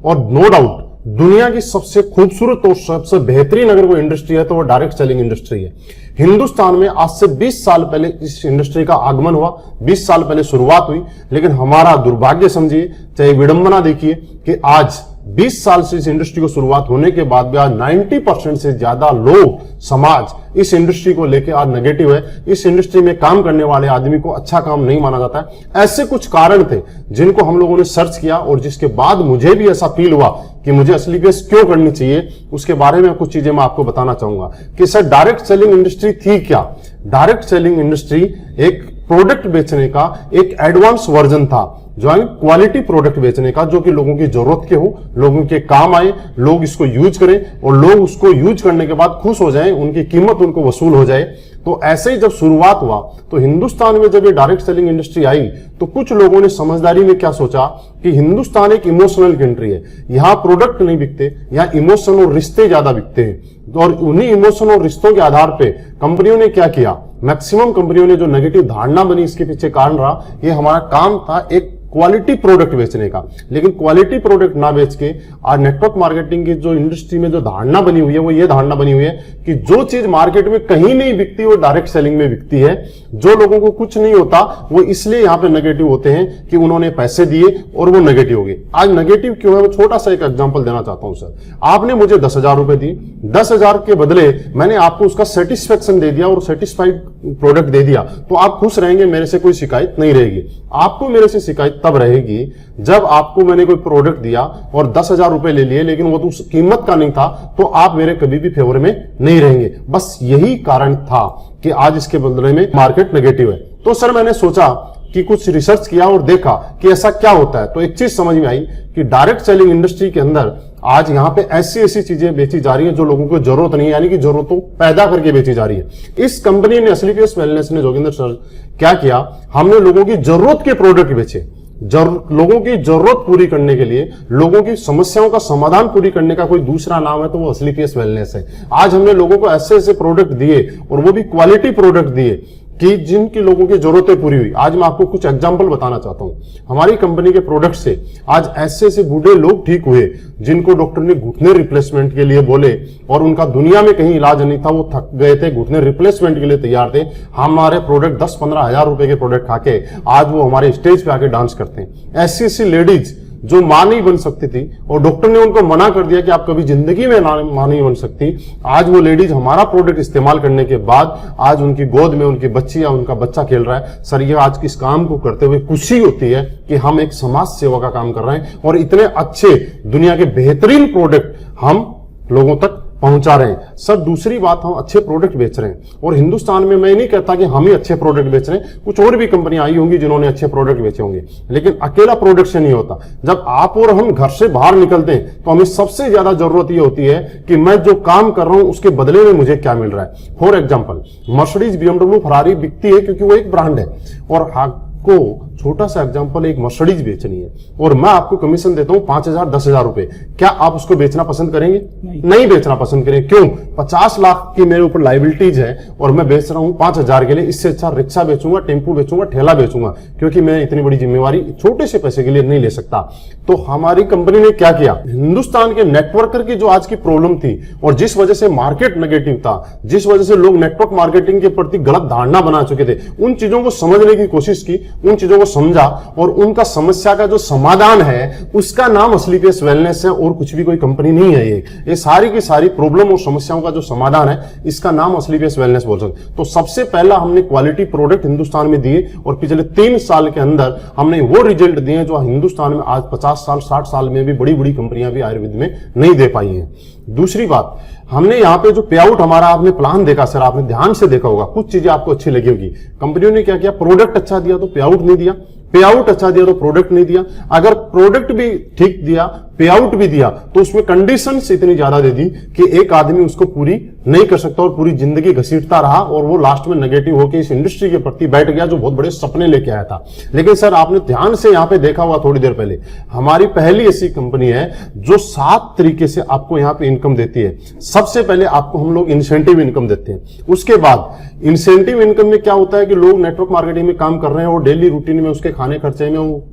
और नो डाउट दुनिया की सबसे खूबसूरत और सबसे बेहतरीन अगर कोई इंडस्ट्री है तो वो डायरेक्ट सेलिंग इंडस्ट्री है। हिंदुस्तान में आज से 20 साल पहले इस इंडस्ट्री का आगमन हुआ, 20 साल पहले शुरुआत हुई, लेकिन हमारा दुर्भाग्य समझिए, चाहे विडंबना देखिए कि आज 20 साल से इस इंडस्ट्री को शुरुआत होने के बाद भी आज 90% से ज्यादा लोग, समाज इस इंडस्ट्री को लेकर आज नेगेटिव है। इस इंडस्ट्री में काम करने वाले आदमी को अच्छा काम नहीं माना जाता है। ऐसे कुछ कारण थे जिनको हम लोगों ने सर्च किया, और जिसके बाद मुझे भी ऐसा फील हुआ कि मुझे एसलीपीएस क्यों करनी चाहिए। उसके बारे में कुछ चीजें मैं आपको बताना चाहूंगा कि सर डायरेक्ट सेलिंग इंडस्ट्री थी क्या। डायरेक्ट सेलिंग इंडस्ट्री एक प्रोडक्ट बेचने का एक एडवांस वर्जन था, जो है क्वालिटी प्रोडक्ट बेचने का, जो कि लोगों की जरूरत के हो, लोगों के काम आए, लोग इसको यूज करें और लोग उसको यूज करने के बाद खुश हो जाएं, उनकी कीमत उनको वसूल हो जाए। तो ऐसे ही जब शुरुआत हुआ तो हिंदुस्तान में जब ये डायरेक्ट सेलिंग इंडस्ट्री आई तो कुछ लोगों ने समझदारी में क्या सोचा कि हिंदुस्तान एक इमोशनल कंट्री है, यहाँ प्रोडक्ट नहीं बिकते, यहाँ इमोशन और रिश्ते ज्यादा बिकते हैं। और उन्हीं इमोशन और रिश्तों के आधार पे कंपनियों ने क्या किया, मैक्सिमम कंपनियों ने जो नेगेटिव धारणा बनी इसके पीछे कारण रहा, ये हमारा काम था एक क्वालिटी प्रोडक्ट बेचने का। लेकिन क्वालिटी प्रोडक्ट ना बेच के आज नेटवर्क मार्केटिंग की जो इंडस्ट्री में जो धारणा बनी हुई है वो ये धारणा बनी हुई है कि जो चीज मार्केट में कहीं नहीं बिकती वो डायरेक्ट सेलिंग में बिकती है। जो लोगों को कुछ नहीं होता वो इसलिए यहां पे नेगेटिव होते हैं कि उन्होंने पैसे दिए और वो नेगेटिव हो गए। आज नेगेटिव क्यों है, वो छोटा सा एक एग्जांपल देना चाहता हूं सर। आपने मुझे 10,000 रुपए दिए, 10,000 के बदले मैंने आपको उसका सेटिस्फेक्शन दे दिया और सेटिस्फाइड प्रोडक्ट दे दिया, तो आप खुश रहेंगे, मेरे से कोई शिकायत नहीं रहेगी। आपको मेरे से शिकायत तब रहेगी जब आपको मैंने कोई प्रोडक्ट दिया और 10,000 रुपए ले लिए, लेकिन वो तो उस कीमत का नहीं था, तो आप मेरे कभी भी फेवर में नहीं रहेंगे। बस यही कारण था कि आज इसके बदले में मार्केट नेगेटिव है। तो सर मैंने सोचा कि कुछ रिसर्च किया और देखा कि ऐसा क्या होता है, तो एक चीज समझ में आई कि डायरेक्ट सेलिंग इंडस्ट्री के अंदर आज यहां पे ऐसी ऐसी चीजें बेची जा रही हैं जो लोगों को जरूरत नहीं है, यानी कि जरूरतों पैदा करके बेची जा रही है। इस कंपनी ने एसलीपीएस वेलनेस ने, जोगिंदर सर, क्या किया, हमने लोगों की जरूरत के प्रोडक्ट बेचे। लोगों की जरूरत पूरी करने के लिए, लोगों की समस्याओं का समाधान पूरी करने का कोई दूसरा नाम है तो वो एसलीपीएस वेलनेस है। आज हमने लोगों को ऐसे ऐसे प्रोडक्ट दिए और वो भी क्वालिटी प्रोडक्ट दिए कि जिनकी लोगों की जरूरतें पूरी हुई। आज मैं आपको कुछ एग्जांपल बताना चाहता हूं। हमारी कंपनी के प्रोडक्ट से आज ऐसे ऐसे बूढ़े लोग ठीक हुए जिनको डॉक्टर ने घुटने रिप्लेसमेंट के लिए बोले और उनका दुनिया में कहीं इलाज नहीं था, वो थक गए थे, घुटने रिप्लेसमेंट के लिए तैयार थे। हमारे प्रोडक्ट 10-15 हजार रुपए के प्रोडक्ट खाके आज वो हमारे स्टेज पे आके डांस करते हैं। ऐसी ऐसी लेडीज जो मां नहीं बन सकती थी और डॉक्टर ने उनको मना कर दिया कि आप कभी जिंदगी में मां नहीं बन सकती, आज वो लेडीज हमारा प्रोडक्ट इस्तेमाल करने के बाद आज उनकी गोद में उनकी बच्ची या उनका बच्चा खेल रहा है। सर ये आज किस काम को करते हुए खुशी होती है कि हम एक समाज सेवा का काम कर रहे हैं और इतने अच्छे दुनिया के बेहतरीन प्रोडक्ट हम लोगों तक पहुंचा रहे हैं। सर दूसरी बात, हम अच्छे प्रोडक्ट बेच रहे हैं और हिंदुस्तान में मैं नहीं कहता कि हम ही अच्छे प्रोडक्ट बेच रहे हैं, कुछ और भी कंपनियां आई होंगी जिन्होंने अच्छे प्रोडक्ट बेचे होंगे, लेकिन अकेला प्रोडक्ट से नहीं होता। जब आप और हम घर से बाहर निकलते हैं तो हमें सबसे ज्यादा जरूरत ये होती है कि मैं जो काम कर रहा हूं उसके बदले में मुझे क्या मिल रहा है। For example, Mercedes, BMW, Ferrari बिकती है क्योंकि वो एक ब्रांड है और आपको छोटा सा एग्जांपल, एक मर्सिडीज बेचनी है और मैं आपको कमीशन देता हूं 5,000 10,000 रुपए, क्या आप उसको बेचना पसंद करेंगे? नहीं बेचना पसंद करेंगे। क्यों? 50 लाख की मेरे ऊपर लाइबिलिटीज है और मैं बेच रहा हूं 5,000 के लिए। इससे अच्छा रिक्शा बेचूंगा, टेम्पू बेचूंगा, ठेला बेचूंगा, क्योंकि मैं इतनी बड़ी जिम्मेवारी छोटे से पैसे के लिए नहीं ले सकता। तो हमारी कंपनी ने क्या किया, हिंदुस्तान के नेटवर्कर की जो आज की प्रॉब्लम थी और जिस वजह से मार्केट नेगेटिव था, जिस वजह से लोग नेटवर्क मार्केटिंग के प्रति गलत धारणा बना चुके थे, उन चीजों को समझने की कोशिश की, उन चीजों को समझा और उनका समस्या का जो समाधान है उसका नाम असलीपियस वेलनेस है और कुछ भी कोई कंपनी नहीं है। ये सारी की सारी प्रॉब्लम और समस्याओं का जो समाधान है इसका नाम असलीपियस वेलनेस बोल सकते। तो सबसे पहला हमने क्वालिटी प्रोडक्ट हिंदुस्तान में दिए और पिछले 3 साल के अंदर हमने वो रिजल्ट दिए जो हिंदुस्तान में आज 50 साल 60 साल में भी बड़ी बड़ी कंपनियां भी आयुर्वेद में नहीं दे पाई हैं। दूसरी बात, हमने यहाँ पे जो पे आउट हमारा आपने प्लान देखा सर, आपने ध्यान से देखा होगा, कुछ चीजें आपको अच्छी लगी होगी। कंपनियों ने क्या किया, प्रोडक्ट अच्छा दिया तो पे आउट नहीं दिया, पे आउट अच्छा दिया तो प्रोडक्ट नहीं दिया। अगर प्रोडक्ट भी ठीक दिया, पे आउट भी दिया, तो उसमें कंडीशंस इतनी ज्यादा दे दी कि एक आदमी उसको पूरी नहीं कर सकता और पूरी जिंदगी घसीटता रहा और वो लास्ट में नेगेटिव होकर इस इंडस्ट्री के प्रति बैठ गया जो बहुत बड़े सपने लेके आया था। लेकिन सर आपने ध्यान से यहां पे देखा हुआ थोड़ी देर पहले, हमारी पहली ऐसी कंपनी है जो 7 तरीके से आपको यहां पे इनकम देती है। सबसे पहले आपको हम लोग इंसेंटिव इनकम देते हैं। उसके बाद इंसेंटिव इनकम में क्या होता है कि लोग नेटवर्क मार्केटिंग में काम कर रहे हैं और डेली रूटीन में उसके खाने खर्चे में वो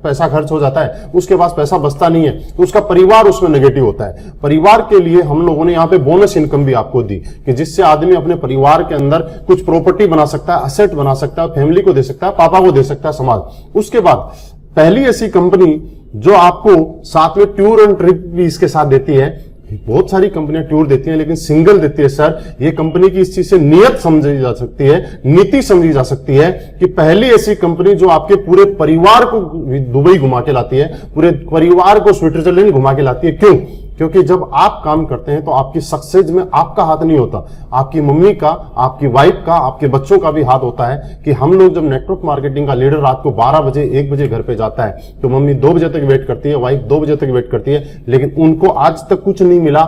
पैसा खर्च हो जाता है, उसके पास पैसा बचता नहीं है, तो उसका परिवार उसमें नेगेटिव होता है। परिवार के लिए हम लोगों ने यहाँ पे बोनस इनकम भी आपको दी कि जिससे आदमी अपने परिवार के अंदर कुछ प्रॉपर्टी बना सकता है, असेट बना सकता है, फैमिली को दे सकता है, पापा को दे सकता है, समाज। उसके बाद पहली ऐसी कंपनी जो आपको साथ में टूर एंड ट्रिप भी इसके साथ देती है। बहुत सारी कंपनियां टूर देती हैं लेकिन सिंगल देती है सर। ये कंपनी की इस चीज से नियत समझी जा सकती है, नीति समझी जा सकती है कि पहली ऐसी कंपनी जो आपके पूरे परिवार को दुबई घुमा के लाती है, पूरे परिवार को स्विट्जरलैंड घुमा के लाती है। क्यों? क्योंकि जब आप काम करते हैं तो आपकी सक्सेस में आपका हाथ नहीं होता, आपकी मम्मी का, आपकी वाइफ का, आपके बच्चों का भी हाथ होता है। कि हम लोग जब नेटवर्क मार्केटिंग का लीडर रात को 12 बजे 1 बजे घर पे जाता है तो मम्मी 2 बजे तक वेट करती है, वाइफ 2 बजे तक वेट करती है, लेकिन उनको आज तक कुछ नहीं मिला।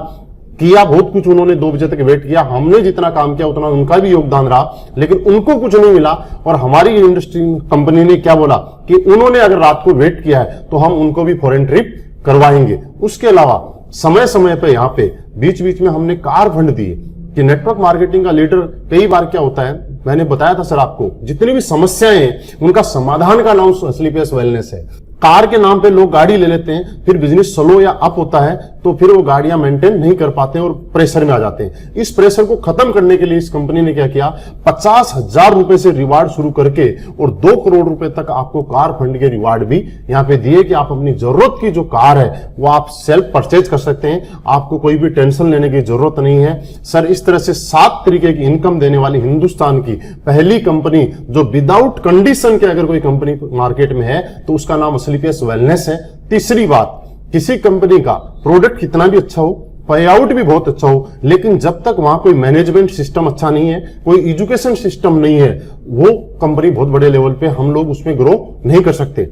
किया बहुत कुछ उन्होंने, 2 बजे तक वेट किया, हमने जितना काम किया उतना उनका भी योगदान रहा, लेकिन उनको कुछ नहीं मिला। और हमारी इंडस्ट्री कंपनी ने क्या बोला कि उन्होंने अगर रात को वेट किया है तो हम उनको भी फॉरेन ट्रिप करवाएंगे। उसके अलावा समय समय पे यहाँ पे बीच बीच में हमने कार फंड दिए कि नेटवर्क मार्केटिंग का लीडर कई बार क्या होता है, मैंने बताया था सर आपको, जितनी भी समस्याएं हैं उनका समाधान का नाम असलीपियस वेलनेस है। कार के नाम पे लोग गाड़ी ले लेते हैं, फिर बिजनेस स्लो या अप होता है तो फिर वो गाड़ियां मेंटेन नहीं कर पाते हैं और प्रेशर में आ जाते हैं। इस प्रेशर को खत्म करने के लिए इस कंपनी ने क्या किया, 50,000 रुपए से रिवार्ड शुरू करके और 2 करोड़ रुपए तक आपको कार फंड के रिवार्ड भी यहाँ पे दिए कि आप अपनी जरूरत की जो कार है वो आप सेल्फ परचेज कर सकते हैं, आपको कोई भी टेंशन लेने की जरूरत नहीं है। सर इस तरह से 7 तरीके की इनकम देने वाली हिंदुस्तान की पहली कंपनी जो विदाउट कंडीशन के अगर कोई कंपनी मार्केट में है तो उसका नाम असलीपियस वेलनेस है। तीसरी बात, किसी कंपनी का प्रोडक्ट कितना भी अच्छा हो, पे आउट भी बहुत अच्छा हो, लेकिन जब तक वहां कोई मैनेजमेंट सिस्टम अच्छा नहीं है, कोई एजुकेशन सिस्टम नहीं है, वो कंपनी बहुत बड़े लेवल पे हम लोग उसमें ग्रो नहीं कर सकते।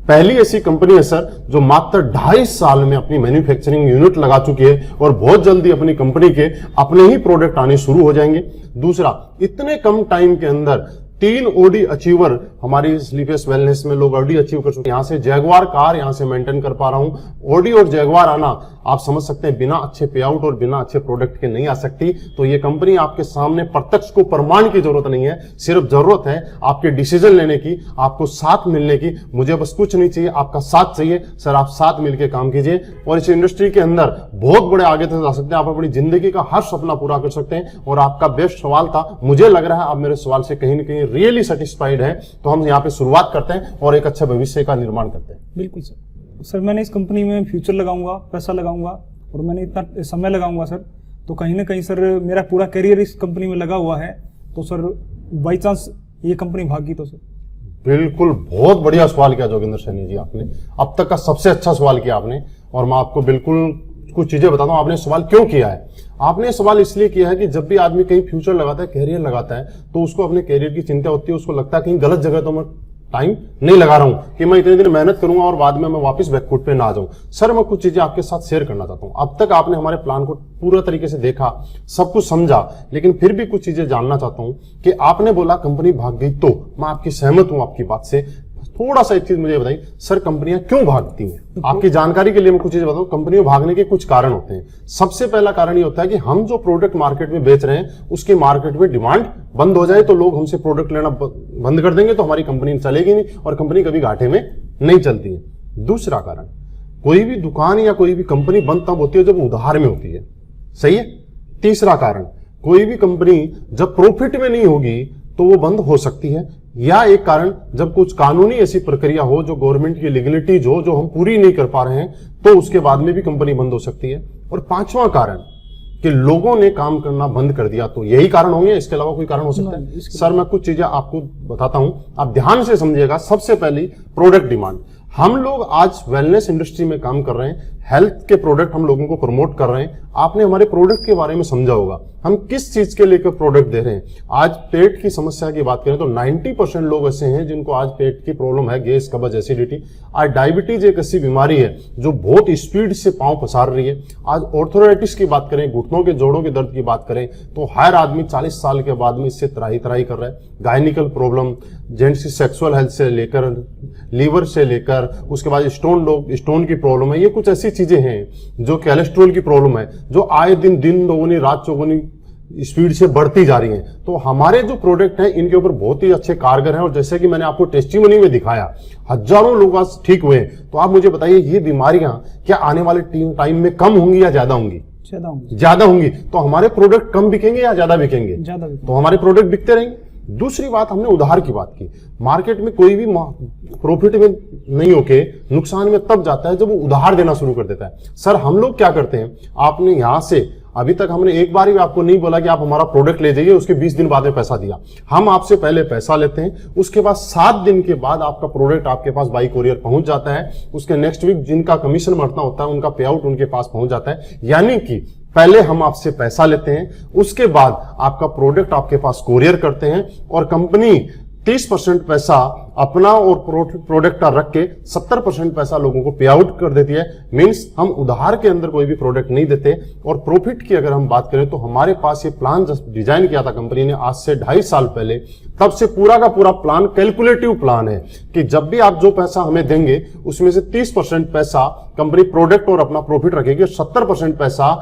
पहली ऐसी कंपनी है सर जो मात्र 2.5 साल में अपनी मैन्युफैक्चरिंग यूनिट लगा चुकी है और बहुत जल्दी अपनी कंपनी के अपने ही प्रोडक्ट आने शुरू हो जाएंगे। दूसरा, इतने कम टाइम के अंदर 3 ओडी अचीवर हमारी स्लीपियस वेलनेस में लोग ओडी अचीव कर चुके हैं। यहां से जैगवार कार यहां से मेंटेन कर पा रहा हूं। ओडी और जैगवार आना आप समझ सकते हैं बिना अच्छे पे आउट और बिना अच्छे प्रोडक्ट के नहीं आ सकती। तो ये कंपनी आपके सामने प्रत्यक्ष को प्रमाण की जरूरत नहीं है, सिर्फ जरूरत है आपके डिसीजन लेने की, आपको साथ मिलने की। मुझे बस कुछ नहीं चाहिए, आपका साथ चाहिए। सर आप साथ मिलकर काम कीजिए और इस इंडस्ट्री के अंदर बहुत बड़े आगे तक जा सकते हैं। आप अपनी जिंदगी का हर सपना पूरा कर सकते हैं। और आपका बेस्ट सवाल था, मुझे लग रहा है आप मेरे सवाल से कहीं ना कहीं रियली सेटिस्फाइड है। तो हम यहाँ पे शुरुआत करते हैं और एक अच्छा भविष्य का निर्माण करते हैं। बिल्कुल सर, मैंने इस कंपनी में फ्यूचर लगाऊंगा, पैसा लगाऊंगा और मैंने इतना समय लगाऊंगा सर, तो कहीं ना कहीं सर मेरा पूरा करियर इस कंपनी में लगा हुआ है। तो सर बाई चांस ये कंपनी भागी तो सर। बिल्कुल, बहुत बढ़िया सवाल किया जोगिंदर सैनी जी आपने, अब तक का सबसे अच्छा सवाल किया आपने। और मैं आपको बिल्कुल कुछ चीजें बताता हूं आपने सवाल क्यों किया है। आपने सवाल इसलिए किया है कि जब भी आदमी कहीं फ्यूचर लगाता है, कैरियर लगाता है, तो उसको अपने कैरियर की चिंता होती है, उसको लगता है कहीं गलत जगह तो मैं टाइम नहीं लगा रहा हूं कि मैं इतने दिन मेहनत करूंगा और बाद में मैं वापस बैकफुट पे ना आ जाऊं। सर मैं कुछ चीजें आपके साथ शेयर करना चाहता हूं। अब तक आपने हमारे प्लान को पूरा तरीके से देखा, सब कुछ समझा, लेकिन फिर भी कुछ चीजें जानना चाहता हूं कि आपने बोला कंपनी भाग गई, तो मैं आपकी सहमत हूं आपकी बात से। थोड़ा सा एक चीज मुझे बताइए सर, कंपनियां क्यों भागती हैं? आपकी जानकारी के लिए मैं कुछ चीजें बताऊं। कंपनियों भागने के कुछ कारण होते हैं। सबसे पहला कारण ये होता है कि हम जो प्रोडक्ट मार्केट में बेच रहे हैं उसकी मार्केट में डिमांड बंद हो जाए तो लोग हमसे प्रोडक्ट लेना बंद कर देंगे, तो हमारी कंपनी चलेगी नहीं और कंपनी कभी घाटे में नहीं चलती है। दूसरा कारण, कोई भी दुकान या कोई भी कंपनी बंद तब होती है जब उधार में होती है, सही है। तीसरा कारण, कोई भी कंपनी जब प्रॉफिट में नहीं होगी तो वो बंद हो सकती है, या एक कारण जब कुछ कानूनी ऐसी प्रक्रिया हो जो गवर्नमेंट की लीगलिटीज हो जो हम पूरी नहीं कर पा रहे हैं, तो उसके बाद में भी कंपनी बंद हो सकती है। और पांचवा कारण कि लोगों ने काम करना बंद कर दिया, तो यही कारण होंगे, इसके अलावा कोई कारण हो सकता है? सर मैं कुछ चीजें आपको बताता हूं, आप ध्यान से समझिएगा। सबसे पहली प्रोडक्ट डिमांड। हम लोग आज वेलनेस इंडस्ट्री में काम कर रहे हैं, हेल्थ के प्रोडक्ट हम लोगों को प्रमोट कर रहे हैं। आपने हमारे प्रोडक्ट के बारे में समझा होगा, हम किस चीज के लेकर प्रोडक्ट दे रहे हैं। आज पेट की समस्या की बात करें तो 90% लोग ऐसे हैं जिनको आज पेट की प्रॉब्लम है, गैस, कब्ज, एसिडिटी। आज डायबिटीज एक ऐसी बीमारी है जो बहुत स्पीड से पांव पसार रही है। आज ऑर्थोराइटिस की बात करें, घुटनों के जोड़ों के दर्द की बात करें, तो हर आदमी 40 साल के बाद में इससे त्राही त्राही कर रहा है। गायनिकल प्रॉब्लम, जेंट्स की सेक्सुअल हेल्थ से लेकर, लीवर से लेकर, उसके बाद स्टोन की प्रॉब्लम है। ये कुछ ऐसी चीजें हैं जो कोलेस्ट्रॉल की प्रॉब्लम है जो आए दिन दोगुनी रात चौगुनी स्पीड से बढ़ती जा रही हैं। तो हमारे जो प्रोडक्ट हैं इनके ऊपर बहुत ही अच्छे कारगर हैं, और जैसे कि मैंने आपको टेस्टिमनी में दिखाया, हजारों लोग आज ठीक हुए। तो आप मुझे बताइए, ये बीमारियां क्या आने वाले टाइम में कम होंगी या ज्यादा होंगी? ज्यादा होंगी। तो हमारे प्रोडक्ट कम बिकेंगे या ज्यादा बिकेंगे? ज्यादा। तो हमारे प्रोडक्ट बिकते रहेंगे। दूसरी बात, हमने उधार की बात की। मार्केट में कोई भी प्रॉफिट में नहीं होके नुकसान में तब जाता है जब वो उधार देना शुरू कर देता है। सर हम लोग क्या करते हैं, आपने यहां से अभी तक हमने एक बार भी आपको नहीं बोला कि आप हमारा प्रोडक्ट ले जाइए, उसके 20 दिन बाद में पैसा दिया। हम आपसे पहले पैसा लेते हैं, उसके बाद 7 दिन के बाद आपका प्रोडक्ट आपके पास बाई कोरियर पहुंच जाता है। उसके नेक्स्ट वीक जिनका कमीशन बढ़ना होता है उनका पे आउट उनके पास पहुंच जाता है। यानी कि पहले हम आपसे पैसा लेते हैं, उसके बाद आपका प्रोडक्ट आपके पास कोरियर करते हैं, और कंपनी 30% पैसा अपना और प्रोडक्ट का रख के 70% पैसा लोगों को पे आउट कर देती है। मींस हम उधार के अंदर कोई भी प्रोडक्ट नहीं देते। और प्रॉफिट की अगर हम बात करें तो हमारे पास ये प्लान जब डिजाइन किया था कंपनी ने आज से 2.5 साल पहले, तब से पूरा का पूरा प्लान कैलकुलेटिव प्लान है कि जब भी आप जो पैसा हमें देंगे उसमें से 30% पैसा कंपनी प्रोडक्ट और अपना प्रॉफिट रखेगी, और 70% पैसा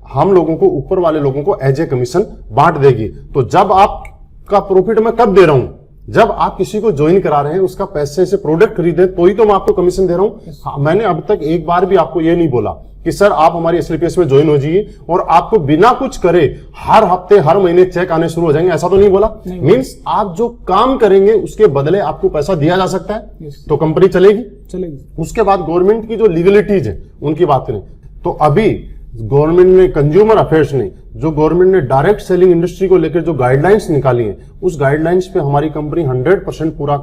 हम लोगों को, ऊपर वाले लोगों को एज ए कमीशन बांट देगी। तो जब आपका प्रॉफिट मैं कब दे रहा हूं, जब आप किसी को ज्वाइन करा रहे हैं, उसका पैसे से प्रोडक्ट खरीदे तो ही तो मैं आपको कमीशन दे रहा हूं। हाँ, मैंने अब तक एक बार भी आपको ये नहीं बोला कि सर आप हमारी एसएलपीएस में ज्वाइन हो जाइए और आपको बिना कुछ करे हर हफ्ते हर महीने चेक आने शुरू हो जाएंगे, ऐसा तो नहीं बोला। मींस आप जो काम करेंगे उसके बदले आपको पैसा दिया जा सकता है, तो कंपनी चलेगी। उसके बाद गवर्नमेंट की जो लीगलिटीज है उनकी बात करें तो अभी गवर्नमेंट ने, कंज्यूमर अफेयर्स ने, जो गवर्नमेंट ने डायरेक्ट सेलिंग इंडस्ट्री को लेकर जो गाइडलाइंस निकाली है, उस गाइडलाइंस पे हमारी कंपनी 100% पूरा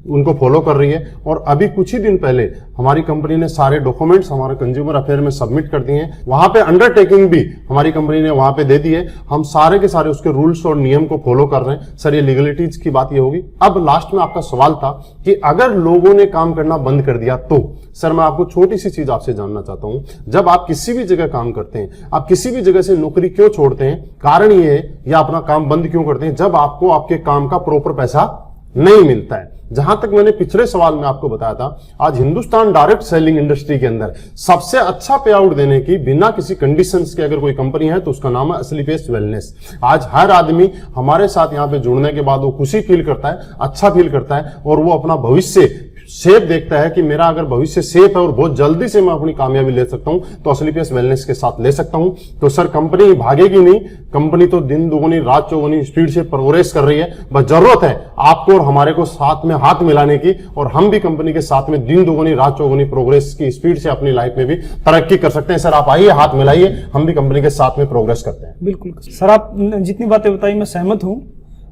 उनको फॉलो कर रही है। और अभी कुछ ही दिन पहले हमारी कंपनी ने सारे डॉक्यूमेंट्स हमारे कंज्यूमर अफेयर में सबमिट कर दिए हैं। वहां पे अंडरटेकिंग भी हमारी कंपनी ने वहां पे दे दी है। हम सारे के सारे उसके रूल्स और नियम को फॉलो कर रहे हैं। सर ये लीगलिटीज की बात ये होगी। अब लास्ट में आपका सवाल था कि अगर लोगों ने काम करना बंद कर दिया तो, सर मैं आपको छोटी सी चीज आपसे जानना चाहता हूं। जब आप किसी भी जगह काम करते हैं, आप किसी भी जगह से नौकरी क्यों छोड़ते हैं, कारण ये है, या अपना काम बंद क्यों करते हैं, जब आपको आपके काम का प्रॉपर पैसा नहीं मिलता है। जहां तक मैंने पिछले सवाल में आपको बताया था, आज हिंदुस्तान डायरेक्ट सेलिंग इंडस्ट्री के अंदर सबसे अच्छा पे आउट देने की बिना किसी कंडीशंस के अगर कोई कंपनी है तो उसका नाम है एसएलपीएस वेलनेस। आज हर आदमी हमारे साथ यहां पे जुड़ने के बाद वो खुशी फील करता है, अच्छा फील करता है, और वो अपना भविष्य सेफ देखता है कि मेरा अगर भविष्य सेफ है और बहुत जल्दी से मैं अपनी कामयाबी ले सकता हूं तो एसएलपीएस वेलनेस के साथ ले सकता हूं। तो सर कंपनी भागेगी नहीं, कंपनी तो दिन दोगुनी रात चौगुनी स्पीड से प्रोग्रेस कर रही है। बस जरूरत है आपको और हमारे को साथ में हाथ मिलाने की, और हम भी कंपनी के साथ में दिन दोगुनी रात चौगुनी प्रोग्रेस की स्पीड से अपनी लाइफ में भी तरक्की कर सकते हैं। सर आप आइए, हाथ मिलाइए, हम भी कंपनी के साथ में प्रोग्रेस करते हैं। बिल्कुल सर, आप जितनी बातें बताई मैं सहमत हूं,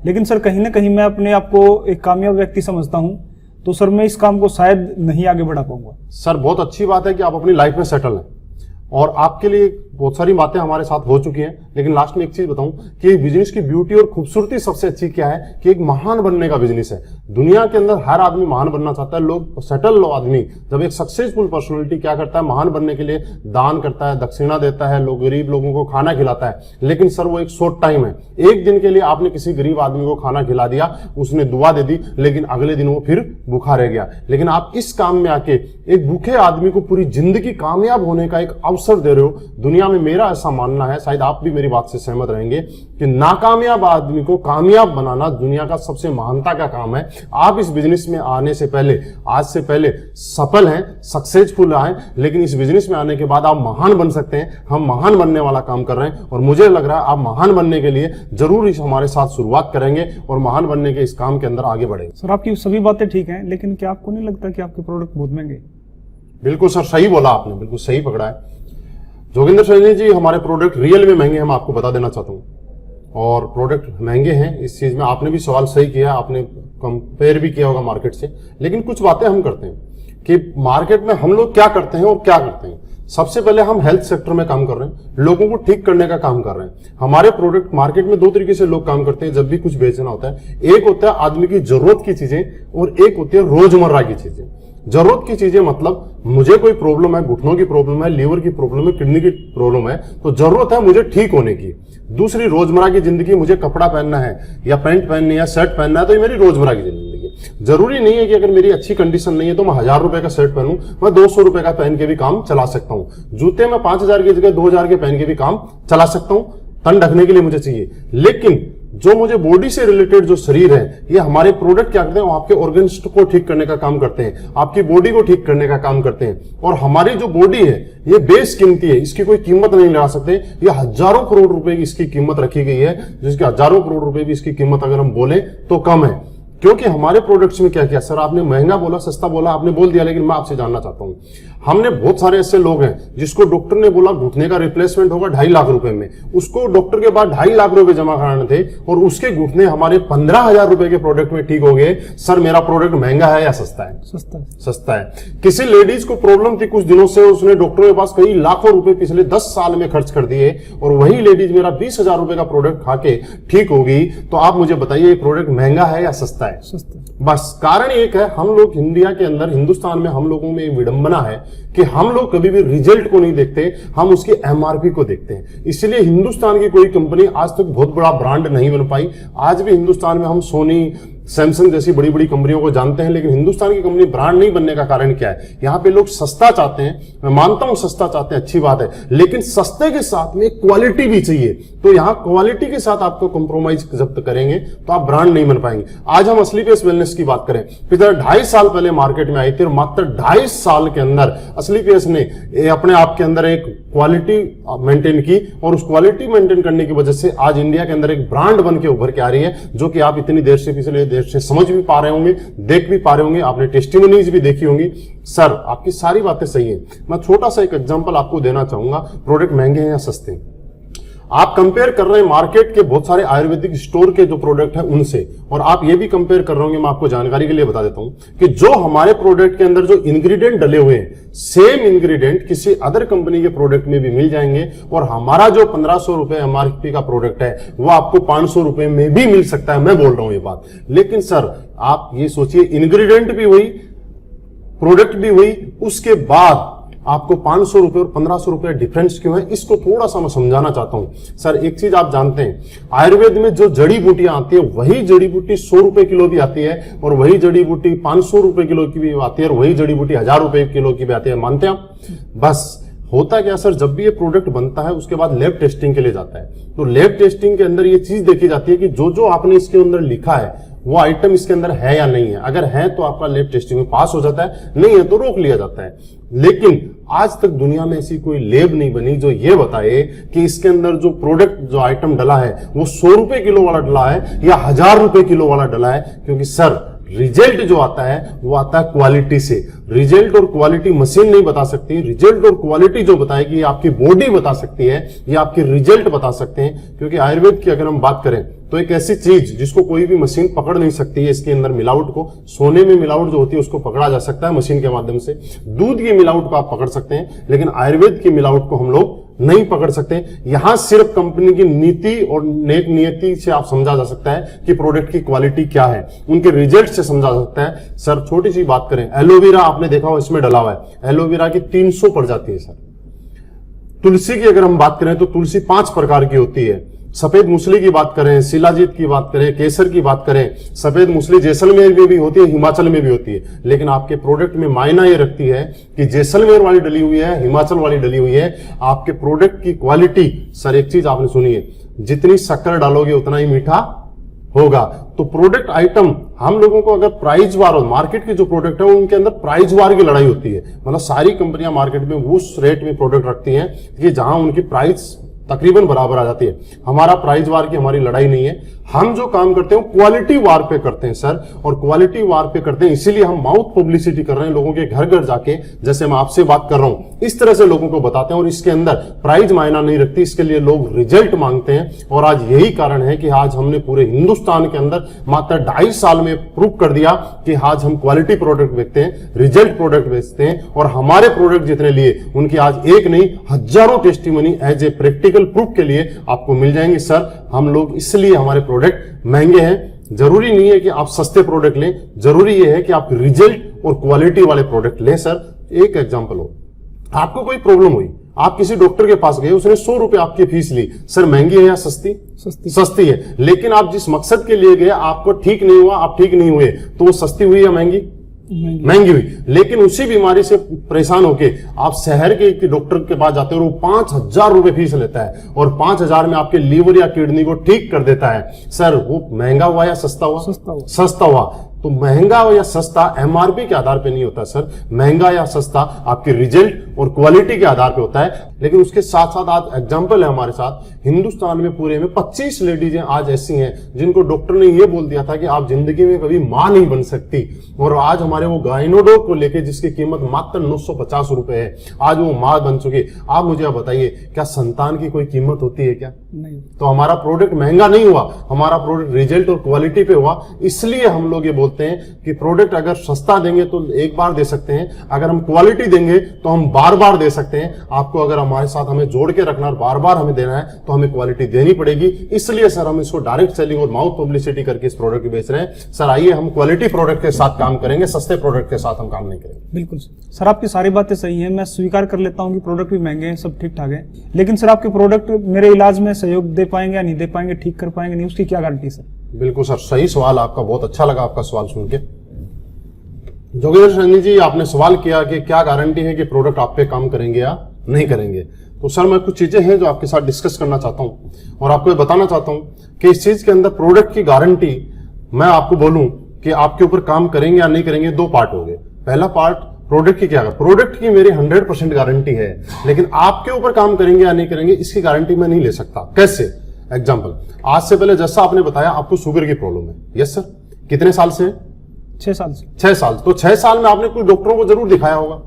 लेकिन सर कहीं ना कहीं मैं अपने आप को एक कामयाब व्यक्ति समझता हूं, तो सर मैं इस काम को शायद नहीं आगे बढ़ा पाऊंगा। सर बहुत अच्छी बात है कि आप अपनी लाइफ में सेटल हैं, और आपके लिए बहुत सारी बातें हमारे साथ हो चुकी हैं, लेकिन लास्ट में एक चीज बताऊं कि बिजनेस की ब्यूटी और खूबसूरती सबसे अच्छी क्या है कि एक महान बनने का बिजनेस है। दुनिया के अंदर हर आदमी महान बनना चाहता है। लोग सेटल आदमी जब एक सक्सेसफुल पर्सनैलिटी क्या करता है, महान बनने के लिए दान करता है, दक्षिणा देता है, लोग गरीब लोगों को खाना खिलाता है। लेकिन सर वो एक शॉर्ट टाइम है, एक दिन के लिए आपने किसी गरीब आदमी को खाना खिला दिया, उसने दुआ दे दी, लेकिन अगले दिन वो फिर भूखा रह गया। लेकिन आप इस काम में आके एक भूखे आदमी को पूरी जिंदगी कामयाब होने का एक अवसर दे रहे हो। दुनिया में मेरा ऐसा मानना है, शायद आप भी मेरी बात से सहमत रहेंगे, कि नाकामयाब आदमी को कामयाब बनाना दुनिया का सबसे महानता का काम है। आप इस बिजनेस में आने से पहले, आज से पहले सफल हैं, सक्सेसफुल हैं, लेकिन इस बिजनेस में आने के बाद आप महान बन सकते हैं। हम महान बनने वाला काम कर रहे हैं और मुझे लग रहा है आप महान बनने के लिए जरूर इस हमारे साथ शुरुआत करेंगे और महान बनने के इस काम के अंदर आगे बढ़ेंगे। सर आपकी सभी बातें ठीक हैं, लेकिन क्या आपको नहीं लगता कि आपके प्रोडक्ट बहुत महंगे? बिल्कुल सर, सही बोला आपने, बिल्कुल सही पकड़ा है जोगिंदर सैनी जी। हमारे प्रोडक्ट रियल में महंगे हैं, मैं आपको बता देना चाहता हूँ। और प्रोडक्ट महंगे हैं, इस चीज में आपने भी सवाल सही किया, आपने कंपेयर भी किया होगा मार्केट से। लेकिन कुछ बातें हम करते हैं कि मार्केट में हम लोग क्या करते हैं और क्या करते हैं। सबसे पहले हम हेल्थ सेक्टर में काम कर रहे हैं, लोगों को ठीक करने का काम कर रहे हैं। हमारे प्रोडक्ट मार्केट में दो तरीके से लोग काम करते हैं जब भी कुछ बेचना होता है। एक होता है आदमी की जरूरत की चीजें और एक होती है रोजमर्रा की चीजें। जरूरत की चीजें मतलब मुझे कोई प्रॉब्लम है, घुटनों की प्रॉब्लम है, लीवर की प्रॉब्लम है, किडनी की प्रॉब्लम है, तो जरूरत है मुझे ठीक होने की। दूसरी रोजमर्रा की जिंदगी, मुझे कपड़ा पहनना है या पैंट पहननी है या शर्ट पहनना है, तो ये मेरी रोजमर्रा की जिंदगी। जरूरी नहीं है कि अगर मेरी अच्छी कंडीशन नहीं है तो मैं 1000 रुपए का शर्ट पहनूं, मैं 200 रुपए का पहन के भी काम चला सकता हूं। जूते में 5000 की जगह 2000 के पहन के भी काम चला सकता हूं, तन ढकने के लिए मुझे चाहिए। लेकिन जो मुझे बॉडी से रिलेटेड जो शरीर है, ये हमारे प्रोडक्ट क्या करते हैं, वो आपके ऑर्गन्स को ठीक करने का काम करते हैं, आपकी बॉडी को ठीक करने का काम करते हैं। और हमारी जो बॉडी है ये बेशकीमती है, इसकी कोई कीमत नहीं लगा सकते। ये हजारों करोड़ रुपए की इसकी कीमत रखी गई है, जिसकी हजारों करोड़ रुपए की इसकी कीमत अगर हम बोले तो कम है। क्योंकि हमारे प्रोडक्ट्स में क्या किया सर, आपने महंगा बोला, सस्ता बोला, आपने बोल दिया, लेकिन मैं आपसे जानना चाहता हूं, हमने बहुत सारे ऐसे लोग हैं जिसको डॉक्टर ने बोला घुटने का रिप्लेसमेंट होगा 2.5 लाख रुपए में, उसको डॉक्टर के पास 2.5 लाख रुपए जमा कराने थे और उसके घुटने हमारे 15,000 रुपए के प्रोडक्ट में ठीक हो गए। सर मेरा प्रोडक्ट महंगा है या सस्ता है? सस्ता है। सस्ता है। किसी लेडीज को प्रॉब्लम थी कुछ दिनों से, उसने डॉक्टर के पास कई लाखों रुपए पिछले 10 साल में खर्च कर दिए और वही लेडीज मेरा 20,000 रुपए का प्रोडक्ट खा के ठीक होगी। तो आप मुझे बताइए ये प्रोडक्ट महंगा है या सस्ता है? सस्ता। बस कारण एक है, हम लोग इंडिया के अंदर, हिंदुस्तान में हम लोगों में एक विडंबना है कि हम लोग कभी भी रिजल्ट को नहीं देखते, हम उसके एमआरपी को देखते हैं। इसलिए हिंदुस्तान की कोई कंपनी आज तक बहुत बड़ा ब्रांड नहीं बन पाई। आज भी हिंदुस्तान में हम सोनी, सैमसंग जैसी बड़ी बड़ी कंपनियों को जानते हैं, लेकिन हिंदुस्तान की कंपनी ब्रांड नहीं बनने का कारण क्या है? यहाँ पे लोग सस्ता चाहते हैं। मैं मानता हूं सस्ता चाहते हैं, अच्छी बात है, लेकिन सस्ते के साथ में क्वालिटी भी चाहिए। तो यहाँ क्वालिटी के साथ आपको कॉम्प्रोमाइज जब करेंगे तो आप ब्रांड नहीं बन पाएंगे। आज हम असली पेस वेलनेस की बात करें, पिछले 2.5 साल पहले मार्केट में आई थी और मात्र 2.5 साल के अंदर असली पेस ने अपने आप के अंदर एक क्वालिटी मेंटेन की और उस क्वालिटी मेंटेन करने की वजह से आज इंडिया के अंदर एक ब्रांड बन के उभर के आ रही है, जो कि आप इतनी देर से पिछले देर से समझ भी पा रहे होंगे, देख भी पा रहे होंगे, आपने टेस्टिमोनीज भी देखी होंगी। सर आपकी सारी बातें सही है। मैं छोटा सा एक एग्जांपल आपको देना चाहूंगा, प्रोडक्ट महंगे हैं या सस्ते हैं। आप कंपेयर कर रहे हैं मार्केट के बहुत सारे आयुर्वेदिक स्टोर के जो प्रोडक्ट है उनसे, और आप ये भी कंपेयर कर रहे होंगे, मैं आपको जानकारी के लिए बता देता हूं कि जो हमारे प्रोडक्ट के अंदर जो इंग्रेडिएंट डले हुए हैं, सेम इंग्रेडिएंट किसी अदर कंपनी के प्रोडक्ट में भी मिल जाएंगे और हमारा जो 1500 रुपए एमआरपी का प्रोडक्ट है वो आपको 500 रुपए में भी मिल सकता है। मैं बोल रहा हूं ये बात, लेकिन सर आप ये सोचिए, इंग्रेडिएंट भी वही, प्रोडक्ट भी वही, उसके बाद आपको 500 रुपए और 1500 रुपए डिफरेंस क्यों है? इसको थोड़ा सा मैं समझाना चाहता हूं। सर एक चीज आप जानते हैं, आयुर्वेद में जो जड़ी बूटियां आती है वही जड़ी बूटी 100 रुपए किलो भी आती है और वही जड़ी बूटी 500 रुपए किलो की भी आती है और वही जड़ी बूटी 1000 रुपए किलो की भी आती है। मानते हैं आप? बस होता क्या सर, जब भी ये प्रोडक्ट बनता है उसके बाद लैब टेस्टिंग के लिए जाता है, तो लैब टेस्टिंग के अंदर ये चीज देखी जाती है कि जो जो आपने इसके अंदर लिखा है वो आइटम इसके अंदर है या नहीं है। अगर है तो आपका लैब टेस्टिंग में पास हो जाता है, नहीं है तो रोक लिया जाता है। लेकिन आज तक दुनिया में ऐसी कोई लैब नहीं बनी जो ये बताए कि इसके अंदर जो प्रोडक्ट, जो आइटम डला है वो 100 रुपए किलो वाला डला है या 1000 रुपए किलो वाला डला है। क्योंकि सर रिजल्ट जो आता है वो आता है क्वालिटी से। रिजल्ट और क्वालिटी मशीन नहीं बता सकती, रिजल्ट और क्वालिटी जो बताएगी ये आपकी बॉडी बता सकती है, ये आपके रिजल्ट बता सकते हैं। क्योंकि आयुर्वेद की अगर हम बात करें तो एक ऐसी चीज जिसको कोई भी मशीन पकड़ नहीं सकती है, इसके अंदर मिलावट को, सोने में मिलावट जो होती है उसको पकड़ा जा सकता है मशीन के माध्यम से, दूध की मिलावट को आप पकड़ सकते हैं, लेकिन आयुर्वेद की मिलावट को हम लोग नहीं पकड़ सकते। यहां सिर्फ कंपनी की नीति और नेक नियति से आप समझा जा सकता है कि प्रोडक्ट की क्वालिटी क्या है, उनके रिजल्ट से समझा जा सकता है। सर छोटी सी बात करें, एलोवेरा आपने देखा हो इसमें डला हुआ है, एलोवेरा की 300 प्रजाति है सर। तुलसी की अगर हम बात करें तो तुलसी 5 प्रकार की होती है। सफेद मूसली की बात करें, शिलाजीत की बात करें, केसर की बात करें, सफेद मूसली जैसलमेर में भी होती है, हिमाचल में भी होती है। लेकिन आपके प्रोडक्ट में मायना ये रखती है कि जैसलमेर वाली डली हुई है, हिमाचल वाली डली हुई है। आपके प्रोडक्ट की क्वालिटी, सर एक चीज आपने सुनी है, जितनी शक्कर डालोगे उतना ही मीठा होगा। तो प्रोडक्ट आइटम हम लोगों को अगर प्राइस वार हो, मार्केट के जो प्रोडक्ट है उनके अंदर प्राइस वार की लड़ाई होती है। मतलब सारी कंपनियां मार्केट में उस रेट में प्रोडक्ट रखती हैं कि जहां उनकी प्राइस तकरीबन बराबर आ जाती है। हमारा प्राइस वार की हमारी लड़ाई नहीं है। हम जो काम करते हैं क्वालिटी वार पे करते हैं सर, और क्वालिटी वार पे करते हैं इसीलिए हम माउथ पब्लिसिटी कर रहे हैं, लोगों के घर घर जाके, जैसे मैं आपसे बात कर रहा हूं इस तरह से लोगों को बताते हैं। और इसके अंदर प्राइस मायना नहीं रखती, इसके लिए लोग रिजल्ट मांगते हैं। और आज यही कारण है कि आज हमने पूरे हिंदुस्तान के अंदर मात्र 2.5 साल में प्रूव कर दिया कि आज हम क्वालिटी प्रोडक्ट बेचते हैं, रिजल्ट प्रोडक्ट बेचते हैं। और हमारे प्रोडक्ट जितने लिए उनकी आज एक नहीं हजारों testimony as a practical proof के लिए आपको मिल जाएंगे। सर हम लोग इसलिए हमारे प्रोडक्ट महंगे हैं। जरूरी नहीं है कि आप सस्ते प्रोडक्ट लें, जरूरी यह है कि आप रिजल्ट और क्वालिटी वाले प्रोडक्ट लें। सर एक एग्जांपल हो, आपको कोई प्रॉब्लम हुई, आप किसी डॉक्टर के पास गए, उसने 100 रुपए आपकी फीस ली। सर महंगी है या सस्ती? सस्ती है। लेकिन आप जिस मकसद के लिए गए आपको ठीक नहीं हुआ, आप ठीक नहीं हुए, तो वो सस्ती हुई या महंगी? महंगी हुई। लेकिन उसी बीमारी से परेशान होके आप शहर के डॉक्टर के पास जाते हो, वो 5,000 रुपए फीस लेता है और 5,000 में आपके लीवर या किडनी को ठीक कर देता है। सर वो महंगा हुआ या सस्ता हुआ? सस्ता हुआ। तो महंगा हो या सस्ता एमआरपी के आधार पे नहीं होता सर, महंगा या सस्ता आपके रिजल्ट और क्वालिटी के आधार पे होता है। लेकिन उसके साथ साथ आज एग्जांपल है हमारे साथ, हिंदुस्तान में पूरे में 25 लेडीजें आज ऐसी हैं जिनको डॉक्टर ने ये बोल दिया था कि आप जिंदगी में कभी मां नहीं बन सकती, और आज हमारे वो गायनोडोक को लेके जिसकी कीमत मात्र 950 रुपए है, आज वो मां बन चुकी। आप मुझे बताइए, क्या संतान की कोई कीमत होती है क्या? नहीं। तो हमारा प्रोडक्ट महंगा नहीं हुआ, हमारा प्रोडक्ट रिजल्ट और क्वालिटी पे हुआ। इसलिए हम लोग ये बोलते हैं कि प्रोडक्ट अगर सस्ता देंगे तो एक बार दे सकते हैं, अगर हम क्वालिटी देंगे तो हम बार बार दे सकते हैं। आपको अगर हमारे साथ हमें जोड़ के रखना और बार बार हमें देना है तो हमें क्वालिटी देनी पड़ेगी। इसलिए सर हम इसको डायरेक्ट सेलिंग और माउथ पब्लिसिटी करके इस प्रोडक्ट को बेच रहे हैं। सर आइए हम क्वालिटी प्रोडक्ट के साथ काम करेंगे, सस्ते प्रोडक्ट के साथ हम काम नहीं करेंगे। बिल्कुल सर, आपकी सारी बातें सही है, मैं स्वीकार कर लेता हूँ कि प्रोडक्ट भी महंगे हैं, सब ठीक ठाक है। लेकिन सर आपके प्रोडक्ट मेरे इलाज में सहयोग दे पाएंगे या नहीं दे पाएंगे, ठीक कर पाएंगे नहीं, उसकी क्या गारंटी सर? बिल्कुल सर, सही सवाल आपका, बहुत अच्छा लगा आपका सवाल सुन के। जोगेंद्र सैनी जी आपने सवाल किया कि क्या गारंटी है कि प्रोडक्ट आप पे काम करेंगे या नहीं करेंगे। तो सर मैं कुछ चीजें हैं जो आपके साथ डिस्कस करना चाहता हूं और आपको बताना चाहता हूं कि इस चीज के अंदर प्रोडक्ट की गारंटी मैं आपको बोलूं कि आपके ऊपर काम करेंगे या नहीं करेंगे, 2 पार्ट हो गए। पहला पार्ट प्रोडक्ट की क्या है, प्रोडक्ट की मेरी 100% गारंटी है, लेकिन आपके ऊपर काम करेंगे या नहीं करेंगे इसकी गारंटी मैं नहीं ले सकता। कैसे? एग्जाम्पल, आज से पहले जैसा आपने बताया आपको शुगर की प्रॉब्लम है, यस सर, कितने साल से? 6 साल से। 6 साल। तो 6 साल में आपने कुछ डॉक्टरों को जरूर दिखाया होगा।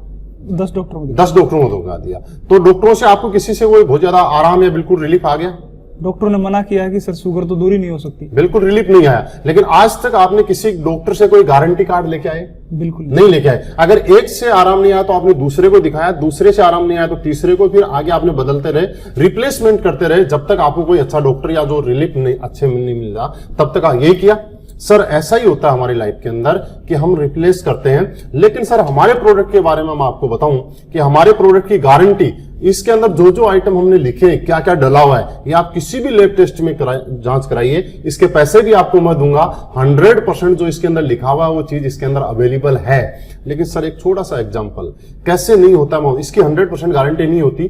10 डॉक्टरों को 10 डॉक्टरों को दिखा दिया। तो डॉक्टरों से आपको किसी से कोई बहुत ज्यादा आराम या बिल्कुल रिलीफ आ गया? डॉक्टरों ने मना किया है कि सर शुगर तो दूर ही नहीं हो सकती, बिल्कुल रिलीफ नहीं आया। लेकिन आज तक आपने किसी डॉक्टर से कोई गारंटी कार्ड लेके आए? बिल्कुल नहीं लेके आए। अगर एक से आराम नहीं आया तो आपने दूसरे को दिखाया, दूसरे से आराम नहीं आया तो तीसरे को, फिर आगे आपने बदलते रहे, रिप्लेसमेंट करते रहे, जब तक आपको कोई अच्छा डॉक्टर या जो रिलीफ नहीं अच्छे नहीं मिल रहा तब तक यही किया। सर ऐसा ही होता है हमारी लाइफ के अंदर कि हम रिप्लेस करते हैं। लेकिन सर हमारे प्रोडक्ट के बारे में मैं आपको बताऊं कि हमारे प्रोडक्ट की गारंटी, इसके अंदर जो जो आइटम हमने लिखे हैं, क्या क्या डला हुआ है, ये आप किसी भी लैब टेस्ट में जांच कराइए, इसके पैसे भी आपको मैं दूंगा। 100% जो इसके अंदर लिखा हुआ है वो चीज इसके अंदर अवेलेबल है। लेकिन सर एक छोटा सा एग्जांपल, कैसे नहीं होता, इसकी 100% गारंटी नहीं होती।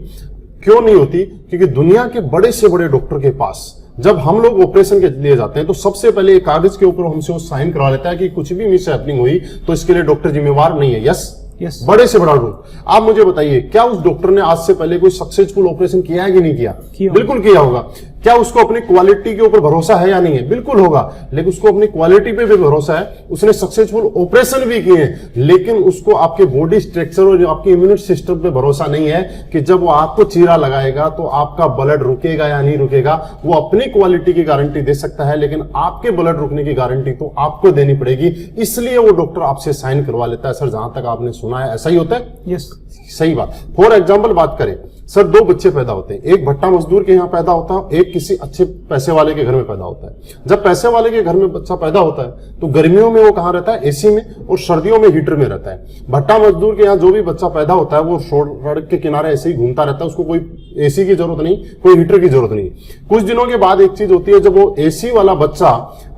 क्यों नहीं होती? क्योंकि दुनिया के बड़े से बड़े डॉक्टर के पास जब हम लोग ऑपरेशन के लिए जाते हैं तो सबसे पहले एक कागज के ऊपर हमसे वो साइन करवा लेता है कि कुछ भी मिस हैपनिंग हुई तो इसके लिए डॉक्टर जिम्मेवार नहीं है। यस यस, बड़े से बड़ा डॉक्टर। आप मुझे बताइए, क्या उस डॉक्टर ने आज से पहले कोई सक्सेसफुल ऑपरेशन किया है कि नहीं किया? बिल्कुल किया होगा। क्या उसको अपनी क्वालिटी के ऊपर भरोसा है या नहीं है? बिल्कुल होगा। लेकिन उसको अपनी क्वालिटी पे भी भरोसा है, उसने सक्सेसफुल ऑपरेशन भी किए हैं, लेकिन उसको आपके बॉडी स्ट्रक्चर और आपके इम्यूनिटी सिस्टम पे भरोसा नहीं है कि जब वो आपको चीरा लगाएगा तो आपका ब्लड रुकेगा या नहीं रुकेगा। वो अपनी क्वालिटी की गारंटी दे सकता है, लेकिन आपके ब्लड रुकने की गारंटी तो आपको देनी पड़ेगी। इसलिए वो डॉक्टर आपसे साइन करवा लेता है। सर जहां तक आपने सुना है ऐसा ही होता है? यस, सही बात। फॉर एग्जाम्पल बात करें सर 2 बच्चे पैदा होते हैं, एक भट्टा मजदूर के यहाँ पैदा होता है, एक किसी अच्छे पैसे वाले के घर में पैदा होता है। जब पैसे वाले के घर में बच्चा पैदा होता है तो गर्मियों में वो कहाँ रहता है, एसी में, और सर्दियों में हीटर में रहता है। भट्टा मजदूर के यहाँ जो भी बच्चा पैदा होता है वो सड़क के किनारे ऐसे ही घूमता रहता है, उसको कोई एसी की जरूरत नहीं, कोई हीटर की जरूरत नहीं। कुछ दिनों के बाद एक चीज होती है, जब वो एसी वाला बच्चा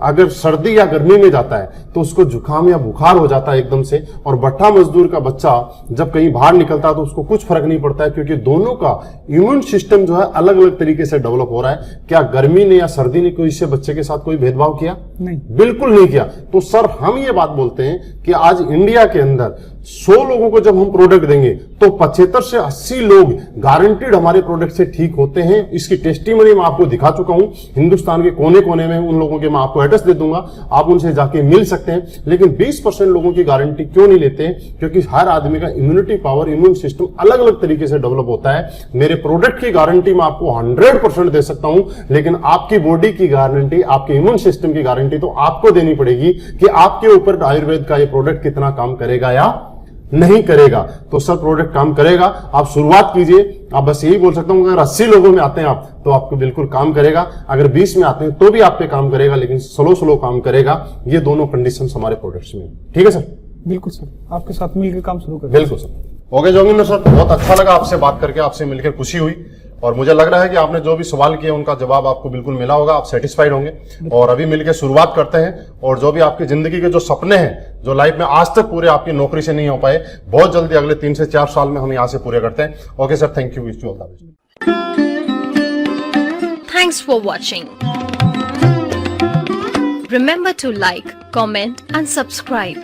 अगर सर्दी या गर्मी में जाता है तो उसको जुकाम या बुखार हो जाता है एकदम से, और भट्टा मजदूर का बच्चा जब कहीं बाहर निकलता है तो उसको कुछ फर्क नहीं पड़ता है, क्योंकि दोनों का इम्यून सिस्टम जो है अलग अलग तरीके से डेवलप हो रहा है। क्या गर्मी ने या सर्दी ने कोई इससे बच्चे के साथ कोई भेदभाव किया? नहीं, बिल्कुल नहीं किया। तो सर हम ये बात बोलते हैं कि आज इंडिया के अंदर 100 लोगों को जब हम प्रोडक्ट देंगे तो 75 से 80 लोग गारंटीड हमारे प्रोडक्ट से ठीक होते हैं। इसकी टेस्टिमनी मैं आपको दिखा चुका हूं, हिंदुस्तान के कोने कोने में उन लोगों के मैं आपको एड्रेस दे दूंगा, आप उनसे जाके मिल सकते हैं। लेकिन 20% लोगों की गारंटी क्यों नहीं लेते? क्योंकि हर आदमी का इम्यूनिटी पावर, इम्यून सिस्टम अलग अलग तरीके से डेवलप होता है। मेरे प्रोडक्ट की गारंटी मैं आपको 100% दे सकता हूं, लेकिन आपकी बॉडी की गारंटी, आपके इम्यून सिस्टम की गारंटी तो आपको देनी पड़ेगी कि आपके ऊपर आयुर्वेद का ये प्रोडक्ट कितना काम करेगा या नहीं करेगा। तो सर प्रोडक्ट काम करेगा, आप शुरुआत कीजिए। आप बस यही बोल सकता हूं, अगर 80 लोगों में आते हैं आप तो आपको बिल्कुल काम करेगा, अगर 20 में आते हैं तो भी आप पे काम करेगा, लेकिन स्लो काम करेगा। ये दोनों कंडीशन हमारे प्रोडक्ट्स में। ठीक है सर? बिल्कुल सर, आपके साथ मिलकर काम शुरू करें। बिल्कुल सर। ओके जोगिंदर सर, बहुत अच्छा लगा आपसे बात करके, आपसे मिलकर खुशी हुई, और मुझे लग रहा है कि आपने जो भी सवाल किए उनका जवाब आपको बिल्कुल मिला होगा, आप सेटिस्फाइड होंगे। और अभी मिलकर शुरुआत करते हैं, और जो भी आपकी जिंदगी के जो सपने हैं, जो लाइफ में आज तक पूरे आपकी नौकरी से नहीं हो पाए, बहुत जल्दी अगले 3 से 4 साल में हम यहाँ से पूरे करते हैं। Okay sir, thank you, wish you all the best. Thanks for watching. Remember to like, comment and subscribe.